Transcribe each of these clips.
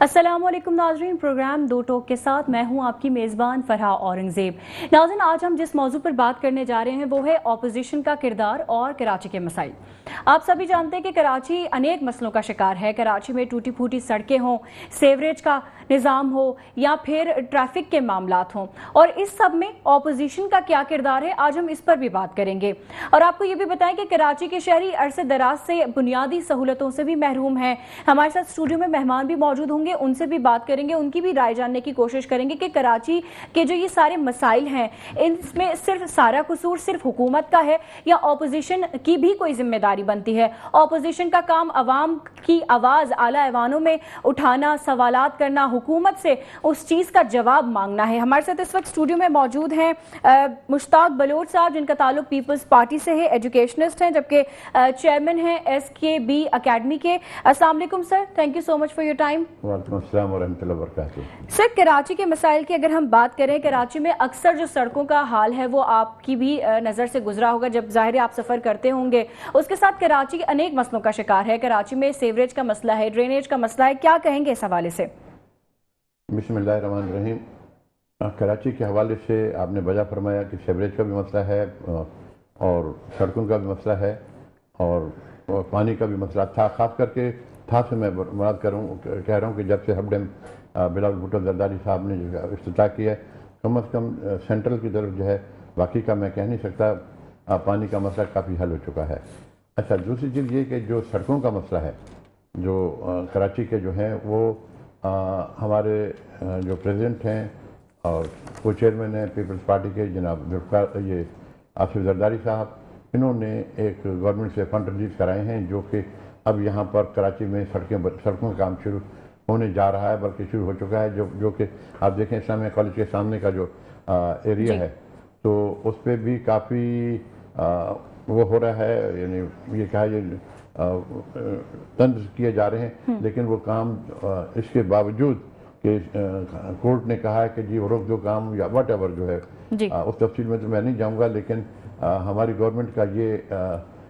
अस्सलामुअलैकुम नाज़रीन, प्रोग्राम दो टॉक के साथ मैं हूं आपकी मेज़बान फरहा औरंगज़ेब। नाज़रीन, आज हम जिस मौजू पर बात करने जा रहे हैं वो है ऑपोजिशन का किरदार और कराची के मसाइल। आप सभी जानते हैं कि कराची अनेक मसलों का शिकार है। कराची में टूटी फूटी सड़कें हों, सेवरेज का निज़ाम हो या फिर ट्रैफिक के मामलात हों, और इस सब में ऑपोजिशन का क्या किरदार है, आज हम इस पर भी बात करेंगे। और आपको ये भी बताएं कि कराची के शहरी अरसे दराज से बुनियादी सहूलतों से भी महरूम हैं। हमारे साथ स्टूडियो में मेहमान भी मौजूद होंगे, उनसे भी बात करेंगे, उनकी भी राय जानने की कोशिश करेंगे कि कराची के जो ये सारे मसाइल हैं इनमें सिर्फ सारा कसूर सिर्फ हुकूमत का है या ऑपोजिशन की भी कोई जिम्मेदारी बनती है। ऑपोजिशन का काम अवाम की आवाज़ आला ऐवानों में उठाना, सवालात करना, हुकूमत से उस चीज़ का जवाब मांगना है। हमारे साथ इस वक्त स्टूडियो में मौजूद हैं मुश्ताक बलोच साहब, जिनका ताल्लुक पीपल्स पार्टी से है, एजुकेशनिस्ट हैं, जबकि चेयरमैन हैं SKB अकेडमी के। अस्सलाम वालेकुम sir, thank you so much for your time. वालेकुम अस्सलाम व रहमतुल्लाहि व बरकातुहू। सर, कराची के मसाइल की अगर हम बात करें, कराची में अक्सर जो सड़कों का हाल है वो आपकी भी नज़र से गुजरा होगा जब ज़ाहिर आप सफ़र करते होंगे। उसके साथ कराची अनेक मसलों का शिकार है। कराची में सेवरेज का मसला है, ड्रेनेज का मसला है, क्या कहेंगे इस हवाले से? बिस्मिल्लाहिर्रहमानिर्रहीम। कराची के हवाले से आपने वजह फरमाया कि सेवरेज का भी मसला है और सड़कों का भी मसला है और पानी का भी मसला था। ख़ास करके था से मैं मुराद कह रहा हूँ कि जब से हब डैम बिलावल भुट्टो जरदारी साहब ने जो इफ्तिताह किया है, कम अज़ कम सेंट्रल की तरफ जो है, बाकी का मैं कह नहीं सकता, पानी का मसला काफ़ी हल हो चुका है। अच्छा, दूसरी चीज़ ये कि जो सड़कों का मसला है, जो कराची के जो हैं वो हमारे जो प्रेसिडेंट हैं और को चेयरमैन हैं पीपल्स पार्टी के जनाब ये आसिफ जरदारी साहब, इन्होंने एक गवर्नमेंट से फंड रिलीज कराए हैं जो कि अब यहाँ पर कराची में सड़कों का काम शुरू होने जा रहा है, बल्कि शुरू हो चुका है। जो कि आप देखें इस्लामिया कॉलेज के सामने का जो एरिया है, तो उस पर भी काफ़ी वो हो रहा है, यानी ये कहा ये तंज किए जा रहे हैं, लेकिन वो काम इसके बावजूद कि कोर्ट ने कहा है कि जी रोक दो काम या वट एवर जो है, उस तफसील में तो मैं नहीं जाऊँगा, लेकिन हमारी गवर्नमेंट का ये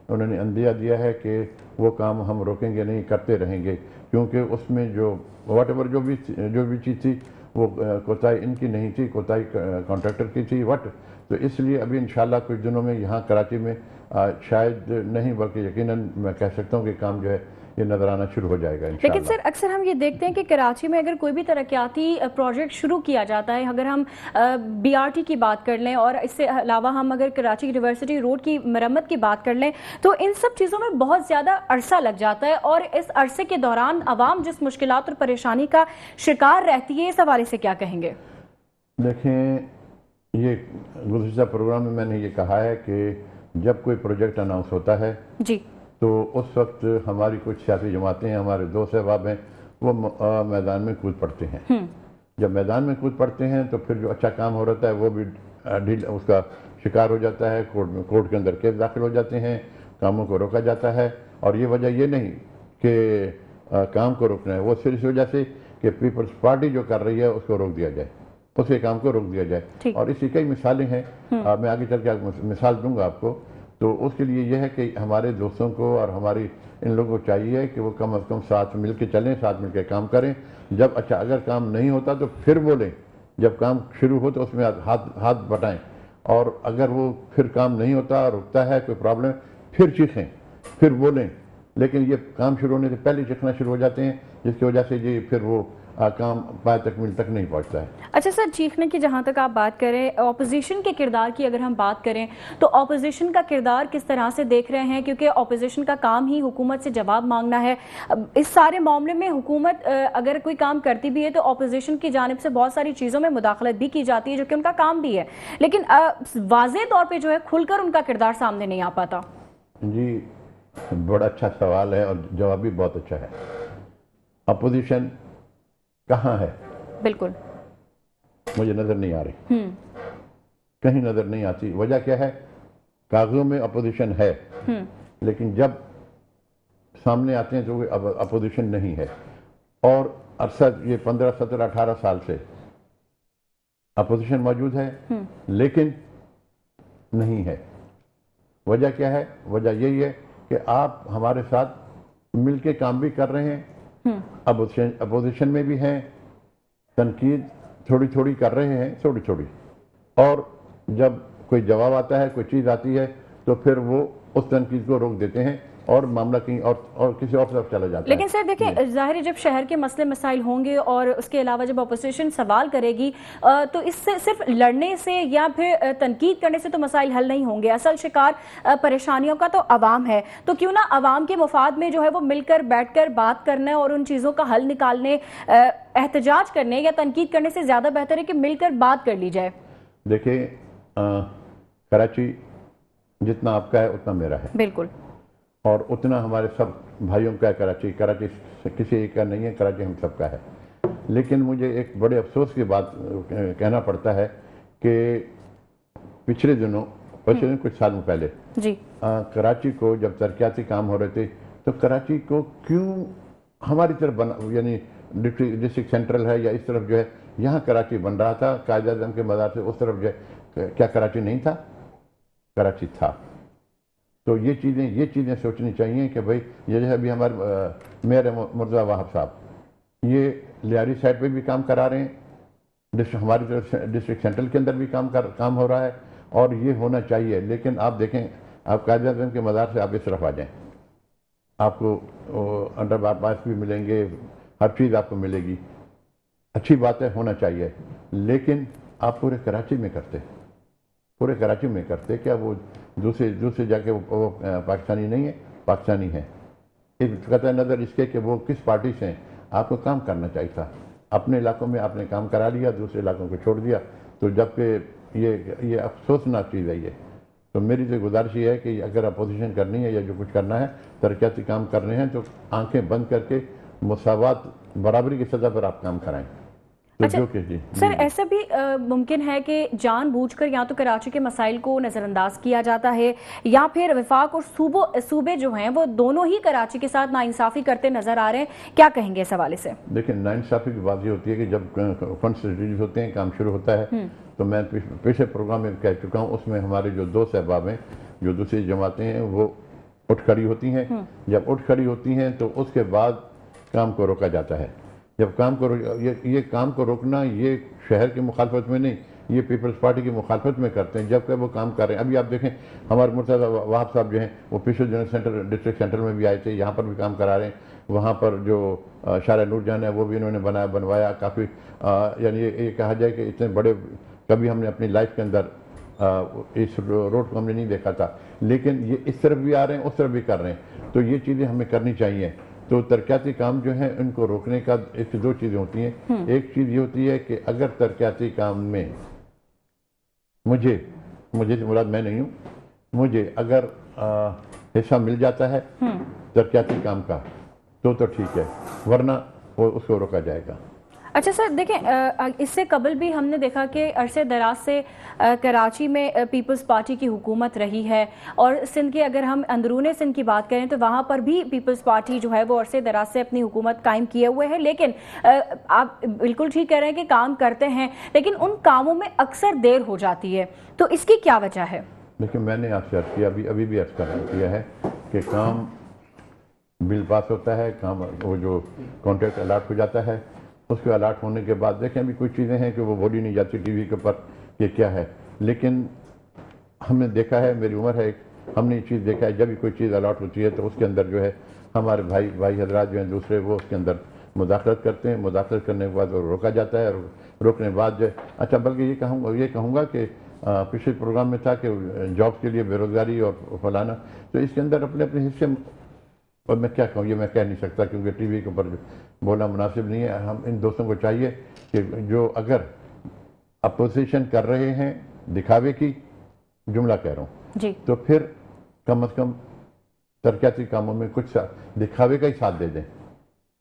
उन्होंने अंदिया दिया है कि वो काम हम रोकेंगे नहीं, करते रहेंगे, क्योंकि उसमें जो वट एवर जो भी चीज़ थी वो कोताही इनकी नहीं थी, कोताही कॉन्ट्रैक्टर की थी वट। तो इसलिए अभी इंशाल्लाह कुछ दिनों में यहाँ कराची में शायद नहीं बल्कि यकीनन मैं कह सकता हूँ कि काम जो है ये नजर आना शुरू हो जाएगा इंशाल्लाह। लेकिन सर, अक्सर हम ये देखते हैं कि कराची में अगर कोई भी तरक्याती प्रोजेक्ट शुरू किया जाता है, अगर हम BRT की बात कर लें और इससे अलावा हम अगर कराची यूनिवर्सिटी रोड की मरम्मत की बात कर लें, तो इन सब चीज़ों में बहुत ज़्यादा अरसा लग जाता है और इस अरसे के दौरान आवाम जिस मुश्किलात और परेशानी का शिकार रहती है, इस हवाले से क्या कहेंगे? देखें, ये गुज़िश्ता प्रोग्राम में मैंने ये कहा है कि जब कोई प्रोजेक्ट अनाउंस होता है जी, तो उस वक्त हमारी कुछ सियासी जमातें हैं, हमारे दोस्त अहबाब हैं, वो मैदान में कूद पड़ते हैं। जब मैदान में कूद पड़ते हैं तो फिर जो अच्छा काम हो रहा है वो भी ढील उसका शिकार हो जाता है, कोर्ट के अंदर केस दाखिल हो जाते हैं, कामों को रोका जाता है। और ये वजह ये नहीं कि काम को रोकना है, वो सिर्फ इस वजह से कि पीपल्स पार्टी जो कर रही है उसको रोक दिया जाए, उसके काम को रोक दिया जाए। और इसी कई मिसालें हैं, मैं आगे चल के मिसाल दूंगा आपको। तो उसके लिए यह है कि हमारे दोस्तों को और हमारी इन लोगों को चाहिए कि वो कम अज़ कम साथ मिल के चलें, साथ मिल के काम करें। जब अच्छा अगर काम नहीं होता तो फिर बोलें, जब काम शुरू हो तो उसमें हाथ बटाएं, और अगर वो फिर काम नहीं होता, रुकता है कोई प्रॉब्लम, फिर चीखें, फिर बोलें। लेकिन ये काम शुरू होने से पहले चीखना शुरू हो जाते हैं, जिसकी वजह से ये फिर वो काम पाए तकमील तक नहीं पहुंचता है। अच्छा सर, चीखने की जहाँ तक आप बात करें, ऑपोजिशन के किरदार की अगर हम बात करें तो ऑपोजिशन का किरदार किस तरह से देख रहे हैं? क्योंकि ऑपोजिशन का काम ही हुकूमत से जवाब मांगना है। इस सारे मामले में हुकूमत अगर कोई काम करती भी है तो ऑपोजिशन की जानिब से बहुत सारी चीज़ों में मुदाखलत भी की जाती है, जो कि उनका काम भी है, लेकिन वाज़ेह तौर पर जो है खुलकर उनका किरदार सामने नहीं आ पाता। जी, बड़ा अच्छा सवाल है और जवाब भी बहुत अच्छा है। अपोजिशन कहाँ है? बिल्कुल मुझे नजर नहीं आ रही, कहीं नजर नहीं आती। वजह क्या है? कागजों में अपोजिशन है, लेकिन जब सामने आते हैं तो अपोजिशन नहीं है। और अरसा ये 15, 17, 18 साल से अपोजिशन मौजूद है, लेकिन नहीं है। वजह क्या है? वजह यही है कि आप हमारे साथ मिलके काम भी कर रहे हैं, अपोजिशन में भी हैं, तनकीद थोड़ी थोड़ी कर रहे हैं, थोड़ी थोड़ी, और जब कोई जवाब आता है, कोई चीज़ आती है, तो फिर वो उस तनकीद को रोक देते हैं और मामला कहीं और किसी और तरफ चला जाता है। लेकिन सर देखिए, जाहिर है जब शहर के मसले मसाइल होंगे और उसके अलावा जब अपोजिशन सवाल करेगी तो इससे सिर्फ लड़ने से या फिर तनकीद करने से तो मसाइल हल नहीं होंगे। असल शिकार परेशानियों का तो आवाम है, तो क्यों ना आवाम के मुफाद में जो है वो मिलकर बैठकर बात करने और उन चीज़ों का हल निकालने, एहतजाज करने या तनकीद करने से ज़्यादा बेहतर है कि मिलकर बात कर ली जाए। देखिए, कराची जितना आपका है उतना मेरा है, बिल्कुल, और उतना हमारे सब भाइयों का है। कराची किसी एक का नहीं है, कराची हम सबका है। लेकिन मुझे एक बड़े अफसोस की बात कहना पड़ता है कि पिछले दिनों कुछ सालों पहले जी, कराची को जब तरक्याती काम हो रहे थे, तो कराची को क्यों हमारी तरफ बना, यानी डिस्ट्रिक्ट सेंट्रल है या इस तरफ जो है, यहाँ कराची बन रहा था कायद आज़म के मज़ार से, उस तरफ जो है क्या कराची नहीं था? कराची था। तो ये चीज़ें सोचनी चाहिए कि भाई ये जो है अभी हमारे मेयर मुर्तज़ा वाहब साहब, ये लियारी साइड पे भी काम करा रहे हैं, हमारी तरफ डिस्ट्रिक्ट सेंट्रल के अंदर भी काम हो रहा है, और ये होना चाहिए। लेकिन आप देखें, आप कायद आज़म के मज़ार से आप इस तरफ आ जाएं, आपको अंडर पास भी मिलेंगे, हर चीज़ आपको मिलेगी। अच्छी बात है, होना चाहिए, लेकिन आप पूरे कराची में करते क्या वो दूसरे जाके वो पाकिस्तानी नहीं है, पाकिस्तानी है। इस कतई नज़र इसके कि वो किस पार्टी से हैं, आपको काम करना चाहिए था। अपने इलाकों में आपने काम करा लिया, दूसरे इलाकों को छोड़ दिया, तो जबकि ये अफसोसनाक चीज़ है ये। तो मेरी तो गुजारिश ये है कि अगर अपोजिशन करनी है या जो कुछ करना है, तरक्याती काम करने हैं, तो आंखें बंद करके मुसावात बराबरी की सतह पर आप काम कराएं। तो अच्छा, सर ऐसा भी मुमकिन है कि जानबूझकर या तो कराची के मसाइल को नज़रअंदाज किया जाता है, या फिर वफाक और सूबे जो हैं वो दोनों ही कराची के साथ नाइंसाफ़ी करते नजर आ रहे हैं। क्या कहेंगे इस हवाले से? देखिए, नाइंसाफ़ी की बात ये होती है कि जब फंड्स रिलीज होते हैं, काम शुरू होता है, तो मैं पिछले प्रोग्राम में कह चुका हूँ, उसमें हमारे जो दो सहबाब हैं, जो दूसरी जमातें हैं, वो उठ खड़ी होती हैं। जब उठ खड़ी होती हैं तो उसके बाद काम को रोका जाता है। जब काम को ये काम को रोकना, ये शहर की मुखालफत में नहीं, ये पीपल्स पार्टी की मुखालफत में करते हैं, जबकि वो काम कर रहे हैं। अभी आप देखें, हमारे मुर्तज़ा वाहब साहब जो हैं, वो पिछले जनरल डिस्ट्रिक्ट सेंटर में भी आए थे, यहाँ पर भी काम करा रहे हैं। वहाँ पर जो शारा नूरजहान है, वो भी इन्होंने बनवाया काफ़ी, यानी ये कहा जाए कि इतने बड़े कभी हमने अपनी लाइफ के अंदर इस रोड को हमने नहीं देखा था। लेकिन ये इस तरफ भी आ रहे हैं, उस तरफ भी कर रहे हैं, तो ये चीज़ें हमें करनी चाहिए। तो तरक्याती काम जो है, इनको रोकने का एक दो चीज़ें होती हैं। एक चीज़ ये होती है कि अगर तरक्याती काम में मुझे मुराद मैं नहीं हूँ, मुझे अगर हिस्सा मिल जाता है तरक्याती काम का, तो ठीक है, वरना वो उसको रोका जाएगा। अच्छा सर, देखें, इससे कबल भी हमने देखा कि अरसे दराज से कराची में पीपल्स पार्टी की हुकूमत रही है, और सिंध के अगर हम अंदरूने सिंध की बात करें तो वहाँ पर भी पीपल्स पार्टी जो है वो अरसे दराज से अपनी हुकूमत कायम किए हुए है। लेकिन आप बिल्कुल ठीक कह रहे हैं कि काम करते हैं, लेकिन उन कामों में अक्सर देर हो जाती है, तो इसकी क्या वजह है? देखिए, मैंने आपसे अर्ज किया, अभी भी अर्ज किया है कि काम बिल पास होता है, काम वो जो कॉन्ट्रैक्ट अलॉट हो जाता है, उसके अलॉट होने के बाद देखें, अभी कुछ चीज़ें हैं कि वो बोली नहीं जाती टीवी के ऊपर कि क्या है, लेकिन हमने देखा है, मेरी उम्र है, हमने ये चीज़ देखा है, जब भी कोई चीज़ अलॉट होती है तो उसके अंदर जो है हमारे भाई हजरात जो हैं दूसरे, वो उसके अंदर मुदाखलत करते हैं। मुदाखलत करने के बाद वो रोका जाता है, और रोकने के बाद जो है, अच्छा, बल्कि ये कहूँगा कि पिछले प्रोग्राम में था कि जॉब के लिए बेरोज़गारी और फलाना, तो इसके अंदर अपने अपने हिस्से, और मैं क्या कहूँ, ये मैं कह नहीं सकता क्योंकि टीवी के ऊपर बोलना मुनासिब नहीं है। हम इन दोस्तों को चाहिए कि जो अगर अपोजिशन कर रहे हैं, दिखावे की जुमला कह रहा हूँ जी, तो फिर कम से कम तरक्याती कामों में कुछ दिखावे का ही साथ दे दें।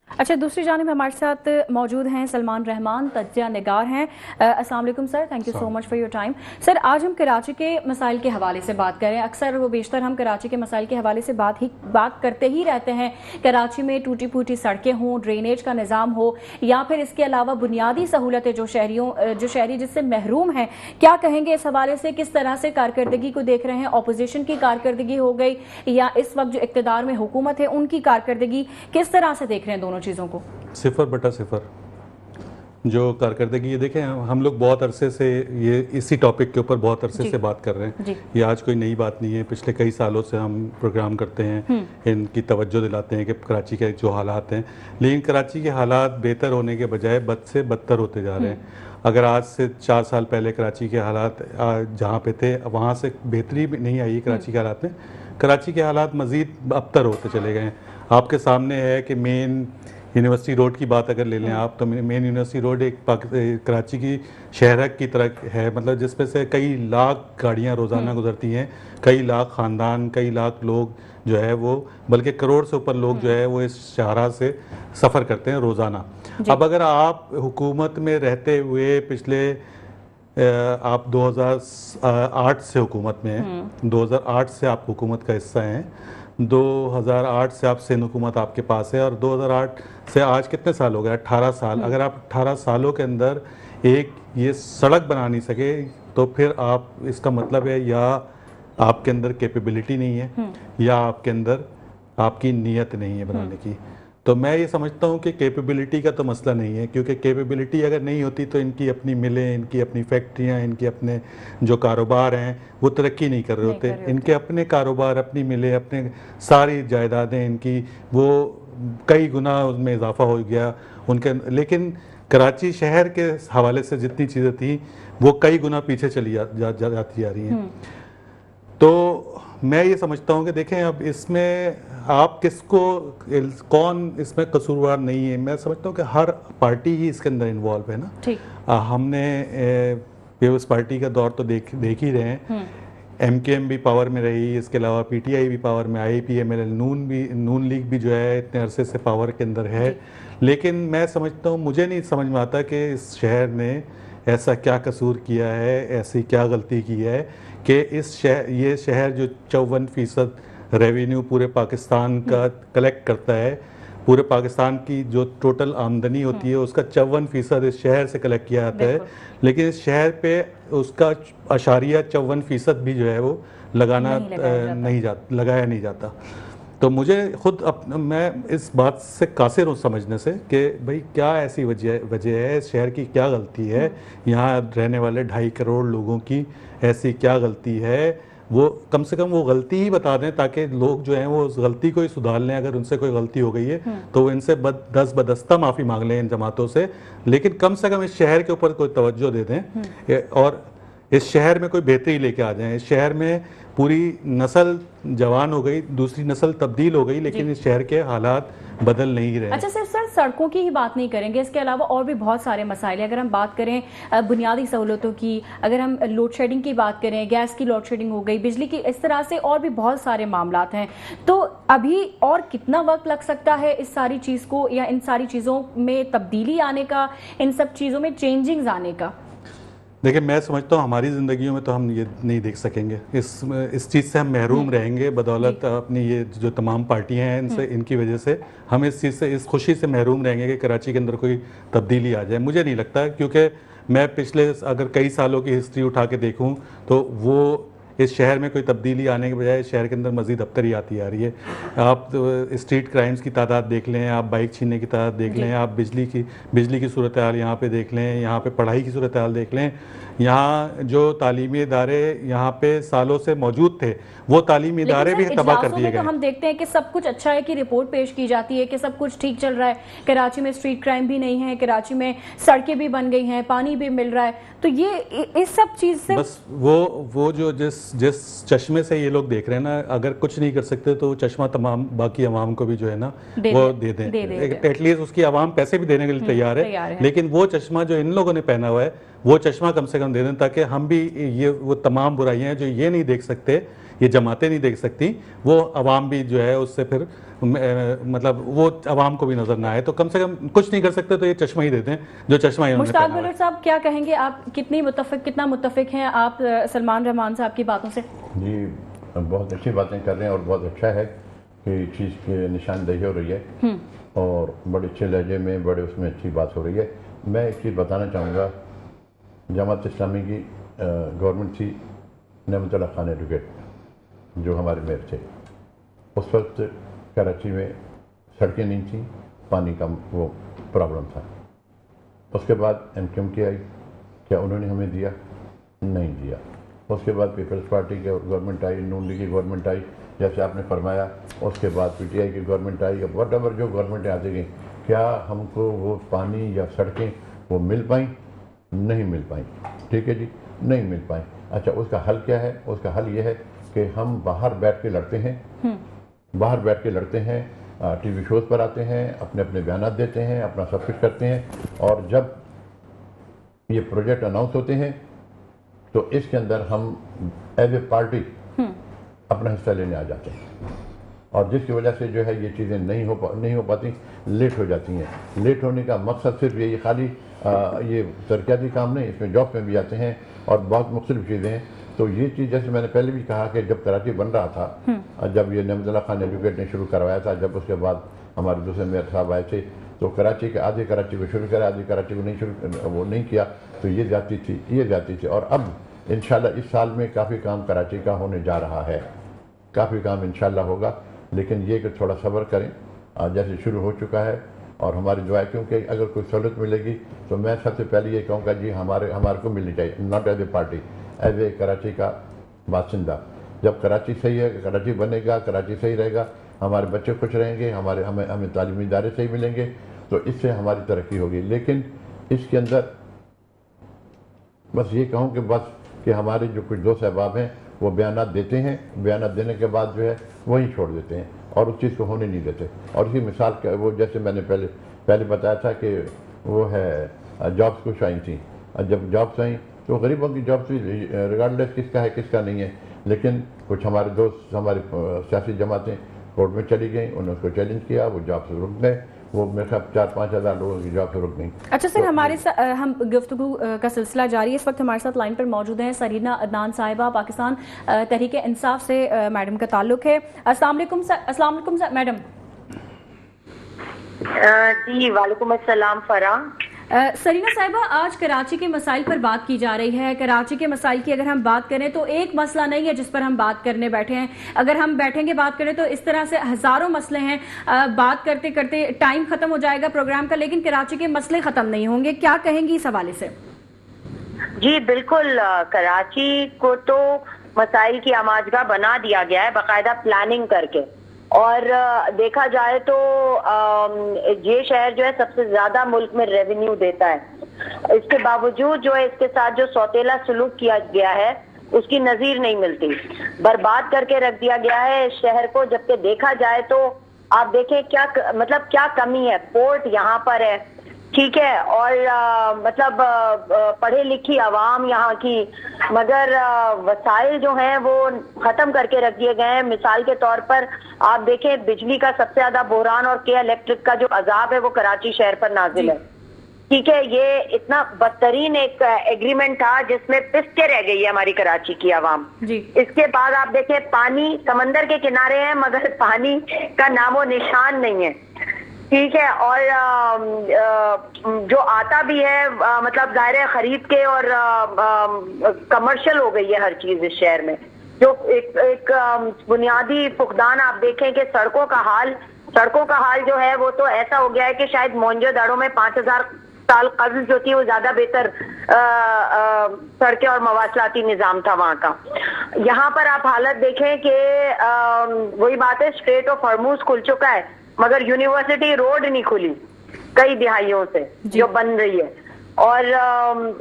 अच्छा, दूसरी जानिब हमारे साथ मौजूद हैं सलमान रहमान, तज्ज़िया निगार हैं। अस्सलाम वालेकुम sir, thank you so much for your time. Sir, आज हम कराची के मसाइल के हवाले से बात करें। अक्सर वो बेशतर हम कराची के मसाइल के हवाले से बात करते ही रहते हैं। कराची में टूटी फूटी सड़कें हों, ड्रेनेज का निज़ाम हो, या फिर इसके अलावा बुनियादी सहूलतें जो शहरी जिससे महरूम हैं। क्या कहेंगे इस हवाले से? किस तरह से कारकर्दगी को देख रहे हैं? अपोजिशन की कारकर्दगी हो गई, या इस वक्त जो इक़्तिदार में हुकूमत है उनकी कारकर्दगी, किस तरह से देख रहे हैं दोनों चीज़ों को? 0/0 जो कारकर्दगी, ये देखें हम लोग बहुत अरसे से ये इसी टॉपिक के ऊपर बहुत अरसे से बात कर रहे हैं। ये आज कोई नई बात नहीं है, पिछले कई सालों से हम प्रोग्राम करते हैं, इनकी तवज्जो दिलाते हैं कि कराची के जो हालात हैं, लेकिन कराची के हालात बेहतर होने के बजाय बद से बदतर होते जा रहे हैं। अगर आज से 4 साल पहले कराची के हालात जहाँ पे थे वहाँ से बेहतरी भी नहीं आई कराची के हालात में, कराची के हालात मज़ीद अबतर होते चले गए हैं। आपके सामने है कि मेन यूनिवर्सिटी रोड की बात अगर ले लें आप, तो मेन यूनिवर्सिटी रोड एक कराची की शहरक की तरह है, मतलब जिसमें से कई लाख गाड़ियां रोज़ाना गुजरती हैं, कई लाख ख़ानदान, कई लाख लोग जो है वो, बल्कि करोड़ से ऊपर लोग जो है वो इस शाहरा से सफ़र करते हैं रोज़ाना। अब अगर आप हुकूमत में रहते हुए पिछले आप 2008 से हुकूमत में हैं, 2008 से आप हुकूमत का हिस्सा हैं, 2008 से आप सिंध हुकूमत आपके पास है, और 2008 से आज कितने साल हो गए? 18 साल। अगर आप 18 सालों के अंदर एक ये सड़क बना नहीं सके, तो फिर आप, इसका मतलब है या आपके अंदर कैपेबिलिटी नहीं है या आपके अंदर आपकी नीयत नहीं है बनाने की। तो मैं ये समझता हूँ कि कैपेबिलिटी का तो मसला नहीं है, क्योंकि कैपेबिलिटी अगर नहीं होती तो इनकी अपनी मिलें, इनकी अपनी फैक्ट्रियाँ, इनके अपने जो कारोबार हैं वो तरक्की नहीं कर रहे होते। इनके अपने कारोबार, अपनी मिलें, अपने सारी जायदादें इनकी वो कई गुना उसमें इजाफा हो गया उनके। लेकिन कराची शहर के हवाले से जितनी चीज़ें थी वो कई गुना पीछे चली जाती जा रही हैं। तो मैं ये समझता हूँ कि देखें, अब इसमें आप किसको, कौन इसमें कसूरवार नहीं है, मैं समझता हूँ कि हर पार्टी ही इसके अंदर इन्वॉल्व है ना। हमने पीपल्स पार्टी का दौर तो देख ही रहे हैं, MKM भी पावर में रही, इसके अलावा PTI भी पावर में आई, PMLL नून लीग भी जो है इतने अरसे से पावर के अंदर है। लेकिन मैं समझता हूँ, मुझे नहीं समझ में आता कि इस शहर ने ऐसा क्या कसूर किया है, ऐसी क्या गलती की है कि ये शहर जो 54% रेवेन्यू पूरे पाकिस्तान का कलेक्ट करता है, पूरे पाकिस्तान की जो टोटल आमदनी होती है उसका 54% इस शहर से कलेक्ट किया जाता है, लेकिन इस शहर पे उसका 54% भी जो है वो लगाया नहीं जाता। तो मुझे खुद मैं इस बात से कासिर हूँ समझने से कि भाई क्या ऐसी वजह है, इस शहर की क्या गलती है, यहाँ रहने वाले 2.5 करोड़ लोगों की ऐसी क्या गलती है, वो कम से कम वो गलती ही बता दें ताकि लोग जो हैं वो उस गलती को ही सुधार लें। अगर उनसे कोई गलती हो गई है तो वो इनसे बदस्ता माफ़ी मांग लें इन जमातों से, लेकिन कम से कम इस शहर के ऊपर कोई तवज्जो दे दें और इस शहर में कोई बेहतरी लेके आ जाएं। इस शहर में पूरी नस्ल जवान हो गई, दूसरी नस्ल तब्दील हो गई, लेकिन इस शहर के हालात बदल नहीं रहे। अच्छा सिर्फ सर सड़कों की ही बात नहीं करेंगे, इसके अलावा और भी बहुत सारे मसाइल हैं। अगर हम बात करें बुनियादी सहूलतों की, अगर हम लोड शेडिंग की बात करें, गैस की लोड शेडिंग हो गई, बिजली की, इस तरह से और भी बहुत सारे मामलात हैं। तो अभी और कितना वक्त लग सकता है इस सारी चीज़ को, या इन सारी चीज़ों में तब्दीली आने का, इन सब चीज़ों में चेंजिंग्स आने का? देखिए, मैं समझता हूँ हमारी ज़िंदगियों में तो हम ये नहीं देख सकेंगे, इस चीज़ से हम महरूम रहेंगे बदौलत अपनी ये जो तमाम पार्टियां हैं इनसे, इनकी वजह से हम इस चीज़ से, इस खुशी से महरूम रहेंगे कि कराची के अंदर कोई तब्दीली आ जाए। मुझे नहीं लगता, क्योंकि मैं पिछले अगर कई सालों की हिस्ट्री उठा के देखूँ तो वो इस शहर में कोई तब्दीली आने के बजाय इस शहर के अंदर मज़ीद अबतरी आती आ रही है। आप स्ट्रीट क्राइम्स की तादाद देख लें, आप बाइक छीनने की तादाद देख लें, आप बिजली की सूरत हाल यहाँ पे देख लें, यहाँ पे पढ़ाई की सूरत हाल देख लें। यहाँ जो तालीमी इदारे यहाँ पे सालों से मौजूद थे वो तालीमी इदारे भी तबाह कर दिए गए। तो हम देखते हैं कि सब कुछ अच्छा है, कि रिपोर्ट पेश की जाती है कि सब कुछ ठीक चल रहा है, कराची में स्ट्रीट क्राइम भी नहीं है, कराची में सड़कें भी बन गई हैं, पानी भी मिल रहा है। तो ये इस सब चीज़ से बस वो जो जिस चश्मे से ये लोग देख रहे हैं ना, अगर कुछ नहीं कर सकते तो चश्मा तमाम बाकी अवाम को भी जो है ना वो दे दें। एटलीस्ट उसकी अवाम पैसे भी देने के लिए तैयार है, लेकिन वो चश्मा जो इन लोगों ने पहना हुआ है वो चश्मा कम से कम दे दें, ताकि हम भी ये वो तमाम बुराइयां जो ये नहीं देख सकते, ये जमातें नहीं देख सकती, वो अवाम भी जो है उससे फिर मतलब वो अवाम को भी नजर ना आए। तो कम से कम कुछ नहीं कर सकते तो ये चश्मा ही देते हैं, जो चश्मा ही उन्होंने मुश्ताक बलोच साहब क्या कहेंगे, आप कितना मुत्तफिक हैं आप सलमान रहमान साहब की बातों से? जी, बहुत अच्छी बातें कर रहे हैं और बहुत अच्छा है कि चीज़ की निशानदेही हो रही है और बड़े अच्छे लहजे में बड़े उसमें अच्छी बात हो रही है। मैं एक चीज़ बताना चाहूँगा, जमात इस्लामी की गवर्नमेंट थी, नेमतुल्लाह खान एडवोकेट जो हमारे मेयर थे, उस वक्त कराची में सड़कें नहीं थीं, पानी का वो प्रॉब्लम था। उसके बाद MQM आई, क्या उन्होंने हमें दिया? नहीं दिया। उसके बाद पीपल्स पार्टी की गवर्नमेंट आई, नून लीग की गवर्नमेंट आई, जैसे आपने फरमाया। उसके बाद PTI की गवर्नमेंट आई, वट एवर जो गवर्नमेंटें आती गई, क्या हमको वो पानी या सड़कें वो मिल पाई? नहीं मिल पाई। ठीक है जी, नहीं मिल पाई। अच्छा, उसका हल क्या है? उसका हल ये है कि हम बाहर बैठ के लड़ते हैं, बाहर बैठ के लड़ते हैं, TV शोज़ पर आते हैं, अपने अपने बयान देते हैं, अपना सब कुछ करते हैं, और जब ये प्रोजेक्ट अनाउंस होते हैं तो इसके अंदर हम एज ए पार्टी अपना हिस्सा लेने आ जाते हैं, और जिसकी वजह से जो है ये चीज़ें नहीं हो पाती, लेट हो जाती हैं। लेट होने का मकसद सिर्फ ये खाली ये तरक्याती काम नहीं, इसमें जॉब में भी आते हैं और बहुत मुख्तलिफ चीज़ें हैं। तो ये चीज़, जैसे मैंने पहले भी कहा कि जब कराची बन रहा था, जब ये नमजुल्ला खान एजुकेट ने शुरू करवाया था, जब उसके बाद हमारे दूसरे मेयर साहब आए थे, तो कराची के आधे कराची को शुरू करा, आधी कराची को नहीं किया, तो ये जाती थी। और अब इंशाल्लाह इस साल में काफ़ी काम कराची का होने जा रहा है, काफ़ी काम इंशाल्लाह होगा, लेकिन ये कि थोड़ा सब्र करें। जैसे शुरू हो चुका है, और हमारी दुआ है, क्योंकि अगर कोई सहूलत मिलेगी तो मैं सबसे पहले ये कहूँगा जी हमारे को मिलनी चाहिए, not as a party, as a Karachi का बासिंदा। जब कराची सही है, कराची बनेगा, कराची सही रहेगा, हमारे बच्चे खुश रहेंगे, हमें तालीमी इदारे सही मिलेंगे, तो इससे हमारी तरक्की होगी। लेकिन इसके अंदर बस ये कहूँ कि हमारे जो कुछ दोस्त अहबाब हैं वो बयानात देते हैं, बयानात देने के बाद जो है वहीं छोड़ देते हैं और उस चीज़ को होने नहीं देते। और इसकी मिसाल वो जैसे मैंने पहले बताया था कि वो है जॉब्स कुछ आई थी, जब जॉब्स आई तो गरीबों की जॉब्स रिगार्डलेस किसका है किसका नहीं है, लेकिन कुछ हमारे दोस्त, हमारी सियासी जमातें कोर्ट में चली गई, उन्होंने उसको चैलेंज किया, वो जॉब से रुक गए, वो मेरे ख्याल 4-5 हज़ार लोगों की जॉब से रुक गई। अच्छा सर, हम गुफ्तगू का सिलसिला जारी है। इस वक्त हमारे साथ लाइन पर मौजूद हैं सरीना अदनान साहिबा, पाकिस्तान तहरीक इंसाफ से मैडम का ताल्लुक है। अस्सलाम वालेकुम मैडम। जी वालेकुम अस्सलाम फराह। सरीना साहिबा, आज कराची के मसाइल पर बात की जा रही है। कराची के मसाइल की अगर हम बात करें तो एक मसला नहीं है जिस पर हम बात करने बैठे हैं। अगर हम बैठेंगे बात करें तो इस तरह से हजारों मसले हैं, बात करते करते टाइम खत्म हो जाएगा प्रोग्राम का, लेकिन कराची के मसले खत्म नहीं होंगे। क्या कहेंगी इस हवाले से? जी बिल्कुल, कराची को तो मसाइल की आमाजगाह बना दिया गया है बाकायदा प्लानिंग करके, और देखा जाए तो ये शहर जो है सबसे ज्यादा मुल्क में रेवेन्यू देता है। इसके बावजूद जो है इसके साथ जो सौतेला सलूक किया गया है उसकी नजीर नहीं मिलती, बर्बाद करके रख दिया गया है इस शहर को। जबकि देखा जाए तो आप देखें क्या कमी है। पोर्ट यहाँ पर है, ठीक है, और पढ़े लिखी आवाम यहाँ की, मगर वसाइल जो हैं वो खत्म करके रख दिए गए हैं। मिसाल के तौर पर आप देखें, बिजली का सबसे ज्यादा बहरान और के इलेक्ट्रिक का जो अजाब है वो कराची शहर पर नाजिल है। ठीक है, ये इतना बदतरीन एक एग्रीमेंट था जिसमें पिस के रह गई है हमारी कराची की आवाम। इसके बाद आप देखें, पानी समंदर के किनारे है मगर पानी का नामो निशान नहीं है, ठीक है, और जो आता भी है जाहिर है खरीद के, और कमर्शियल हो गई है हर चीज इस शहर में। जो एक बुनियादी फुकदान आप देखें कि सड़कों का हाल जो है वो तो ऐसा हो गया है कि शायद मोहनजोदड़ो में 5000 साल कब्ल जो थी वो ज्यादा बेहतर सड़कें और मवासलाती निजाम था वहां का। यहाँ पर आप हालत देखें कि वही बात है, स्ट्रेट ऑफ हॉर्मूज खुल चुका है मगर यूनिवर्सिटी रोड नहीं खुली कई दिहाइयों से जो बन रही है, और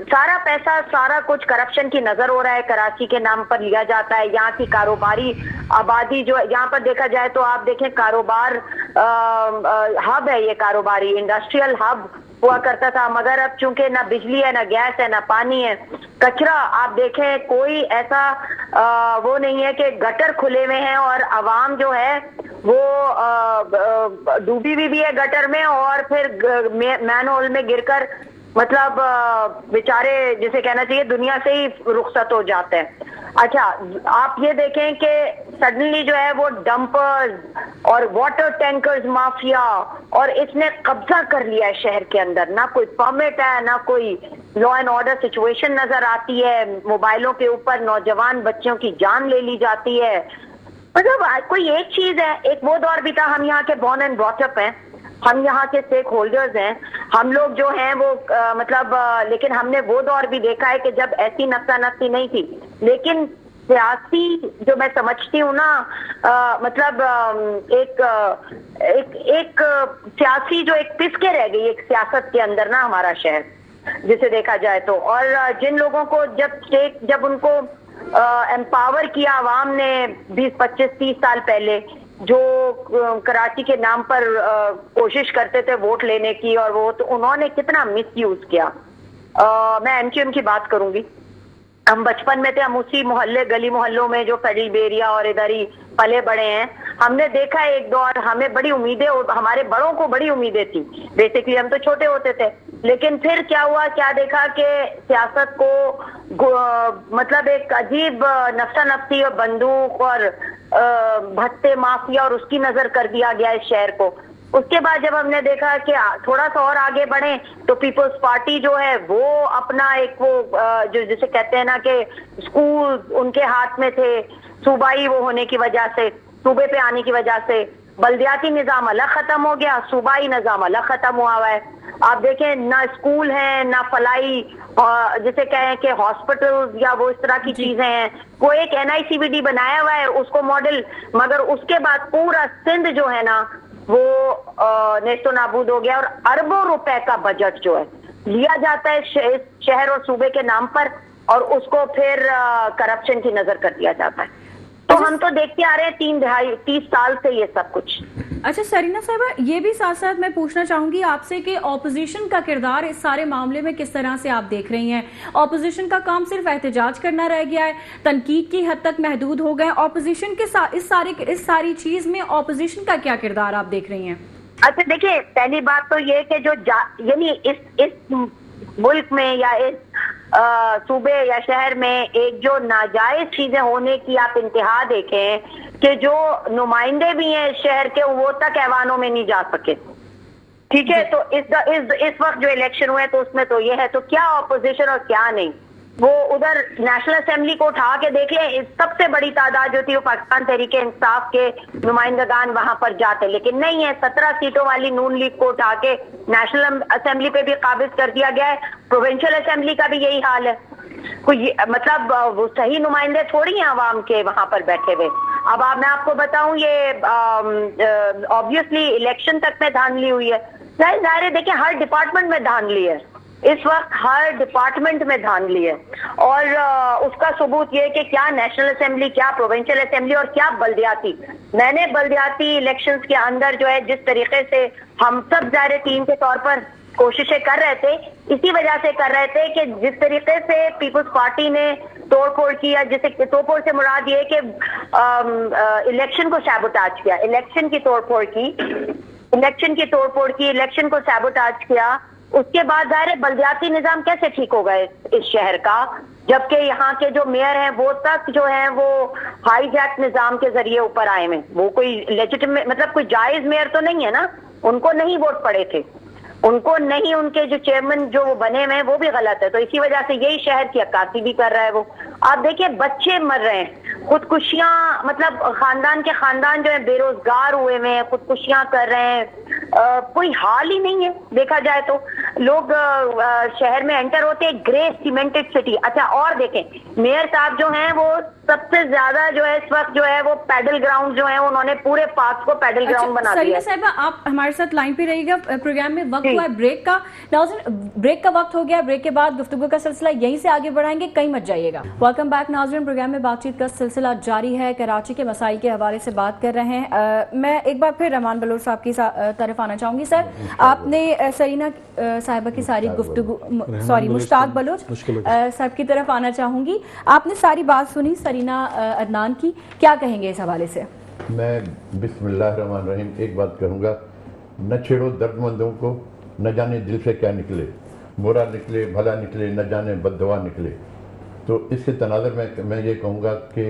सारा पैसा सारा कुछ करप्शन की नजर हो रहा है कराची के नाम पर लिया जाता है। यहाँ की कारोबारी आबादी जो यहाँ पर देखा जाए तो आप देखें कारोबार हब है, ये कारोबारी इंडस्ट्रियल हब हुआ करता था, मगर अब चूंकि ना बिजली है, ना गैस है, ना पानी है, कचरा आप देखें कोई ऐसा वो नहीं है कि गटर खुले हुए हैं और आवाम जो है वो डूबी भी है गटर में, और फिर मैन होल में गिरकर बेचारे जिसे कहना चाहिए दुनिया से ही रुखसत हो जाते हैं। अच्छा, आप ये देखें कि सडनली जो है वो डंपर्स और वाटर टैंकर्स माफिया, और इसने कब्जा कर लिया है शहर के अंदर। ना कोई परमिट है, ना कोई लॉ एंड ऑर्डर सिचुएशन नजर आती है। मोबाइलों के ऊपर नौजवान बच्चों की जान ले ली जाती है। कोई एक चीज है, एक वो दौर भी था, हम यहाँ के बॉर्न एंड ब्रॉट अप हैं, हम यहाँ के स्टेक होल्डर्स हैं, हम लोग जो हैं वो लेकिन हमने वो दौर भी देखा है कि जब ऐसी नक्शा नक्शी नहीं थी, लेकिन सियासी जो मैं समझती हूँ ना, एक सियासी जो एक पिसके रह गई एक सियासत के अंदर ना हमारा शहर, जिसे देखा जाए तो। और जिन लोगों को जब उनको एम्पावर किया आवाम ने 20, 25, 30 साल पहले, जो कराची के नाम पर कोशिश करते थे वोट लेने की, और वो तो उन्होंने कितना मिसयूज किया। मैं एमक्यूएम की बात करूंगी। हम बचपन में थे, हम उसी मोहल्ले गली मोहल्लों में जो फेडरल बेरिया और इधर ही पले बड़े हैं। हमने देखा एक दौर, हमें बड़ी उम्मीदें, हमारे बड़ों को बड़ी उम्मीदें थी। बेसिकली हम तो छोटे होते थे, लेकिन फिर क्या हुआ, क्या देखा कि सियासत को एक अजीब नफ्सा नफ्सी और बंदूक और भत्ते माफिया और उसकी नजर कर दिया गया इस शहर को। उसके बाद जब हमने देखा कि थोड़ा सा और आगे बढ़े तो पीपल्स पार्टी जो है वो अपना एक जो जिसे कहते हैं ना कि स्कूल उनके हाथ में थे, सूबाई वो होने की वजह से, सूबे पे आने की वजह से बल्दियाती निजाम अलग खत्म हो गया, सूबाई निजाम अलग खत्म हुआ हुआ है। आप देखें ना स्कूल है ना फलाई, जिसे कहें कि हॉस्पिटल या वो इस तरह की चीजें हैं। वो एक NICVD बनाया हुआ है उसको मॉडल, मगर उसके बाद पूरा सिंध जो है ना वो नेस्तो नाबूद हो गया। और अरबों रुपए का बजट जो है लिया जाता है शहर और सूबे के नाम पर, और उसको फिर करप्शन की नजर कर दिया जाता है। तो हम तो देखते आ रहे हैं 30 साल से ये सब कुछ। अच्छा सरीना साहिबा, ये भी साथ साथ मैं पूछना चाहूंगी आपसे कि ऑपोजिशन का किरदार इस सारे मामले में किस तरह से आप देख रही हैं? ऑपोजिशन का काम सिर्फ एहतजाज करना रह गया है, तनकीद की हद तक महदूद हो गए। ऑपोजिशन के इस सारी चीज में ऑपोजिशन का क्या किरदार आप देख रही हैं? अच्छा देखिए, पहली बात तो ये कि जो यानी इस मुल्क में या इस सूबे या शहर में एक जो नाजायज चीजें होने की आप इंतहा देखें कि जो नुमाइंदे भी हैं शहर के वो तक ऐवानों में नहीं जा सके। ठीक है, तो इस वक्त जो इलेक्शन हुए तो उसमें तो ये है, तो क्या ऑपोजिशन और क्या नहीं। वो उधर नेशनल असेंबली को उठा के देख ले, सबसे बड़ी तादाद जो थी वो पाकिस्तान तहरीक इंसाफ के नुमाइंदगान वहां पर जाते, लेकिन नहीं है। 17 सीटों वाली नून लीग को उठा के नेशनल असेंबली पे भी काबिज कर दिया गया है। प्रोविंशियल असेंबली का भी यही हाल है। कोई वो सही नुमाइंदे थोड़ी हैं आवाम के वहां पर बैठे हुए। अब मैं आपको बताऊं, ये ऑब्वियसली इलेक्शन तक में धांधली हुई है। जाहिर है, देखिए हर डिपार्टमेंट में धांधली है इस वक्त, हर डिपार्टमेंट में धांधली है। और उसका सबूत ये कि क्या नेशनल असेंबली, क्या प्रोविंशियल असेंबली और क्या बल्दियाती। मैंने बल्दियाती इलेक्शंस के अंदर जो है जिस तरीके से हम सब ज़ाहिर टीम के तौर पर कोशिशें कर रहे थे, इसी वजह से कर रहे थे कि जिस तरीके से पीपल्स पार्टी ने तोड़फोड़ किया, जिसे तोड़फोड़ से मुराद ये कि इलेक्शन को सैबोटाज किया, इलेक्शन की तोड़फोड़ की, इलेक्शन को सैबोटाज किया। उसके बाद ज़ाहिर बल्दियाती निजाम कैसे ठीक होगा इस शहर का, जबकि यहाँ के जो मेयर हैं वो तक जो है वो हाईजैक निजाम के जरिए ऊपर आए हैं। वो कोई लेजिटिमेट कोई जायज मेयर तो नहीं है ना, उनको नहीं वोट पड़े थे, उनको नहीं, उनके जो चेयरमैन जो वो बने हुए हैं वो भी गलत है। तो इसी वजह से यही शहर की अक्कासी भी कर रहा है वो। आप देखिए बच्चे मर रहे हैं, खुदकुशियां, खानदान के खानदान जो है बेरोजगार हुए हुए हैं, खुदकुशियां कर रहे हैं। कोई हाल ही नहीं है देखा जाए तो। लोग शहर में एंटर होते हैं, ग्रे सीमेंटेड सिटी। अच्छा और देखें, मेयर साहब जो हैं वो सबसे ज्यादा जो है इस वक्त जो है वो पैडल ग्राउंड जो है उन्होंने पूरे पार्क को पैडल ग्राउंड बना दिया। सरीना साहिबा, आप हमारे साथ लाइन पे रहिएगा। प्रोग्राम में वक्त हुआ है ब्रेक का। नाज़रीन, ब्रेक का वक्त हो गया। ब्रेक के बाद गुफ्तगू का सिलसिला यहीं से आगे बढ़ाएंगे, कहीं मत जाइएगा। वेलकम बैक नाज़रीन, प्रोग्राम में बातचीत का सिलसिला जारी है। कराची के मसाइल के हवाले से बात कर रहे हैं। मैं एक बार फिर रहमान बलोच साहब की तरफ आना चाहूंगी। सर, आपने सरीना साहिबा की सारी गुफ्तगू, सॉरी मुश्ताक बलोच साहब की तरफ आना चाहूंगी। आपने सारी बात सुनी सरीना अदनान की, क्या कहेंगे इस हवाले से? मैं बिस्मिल्लाहिर्रहमानिर्रहीम एक बात कहूँगा, न छेड़ो दर्दमंदों को, न जाने दिल से क्या निकले, बुरा निकले भला निकले, न जाने बद्दुआ निकले। तो इसके तनाज़ुर में मैं ये कहूँगा कि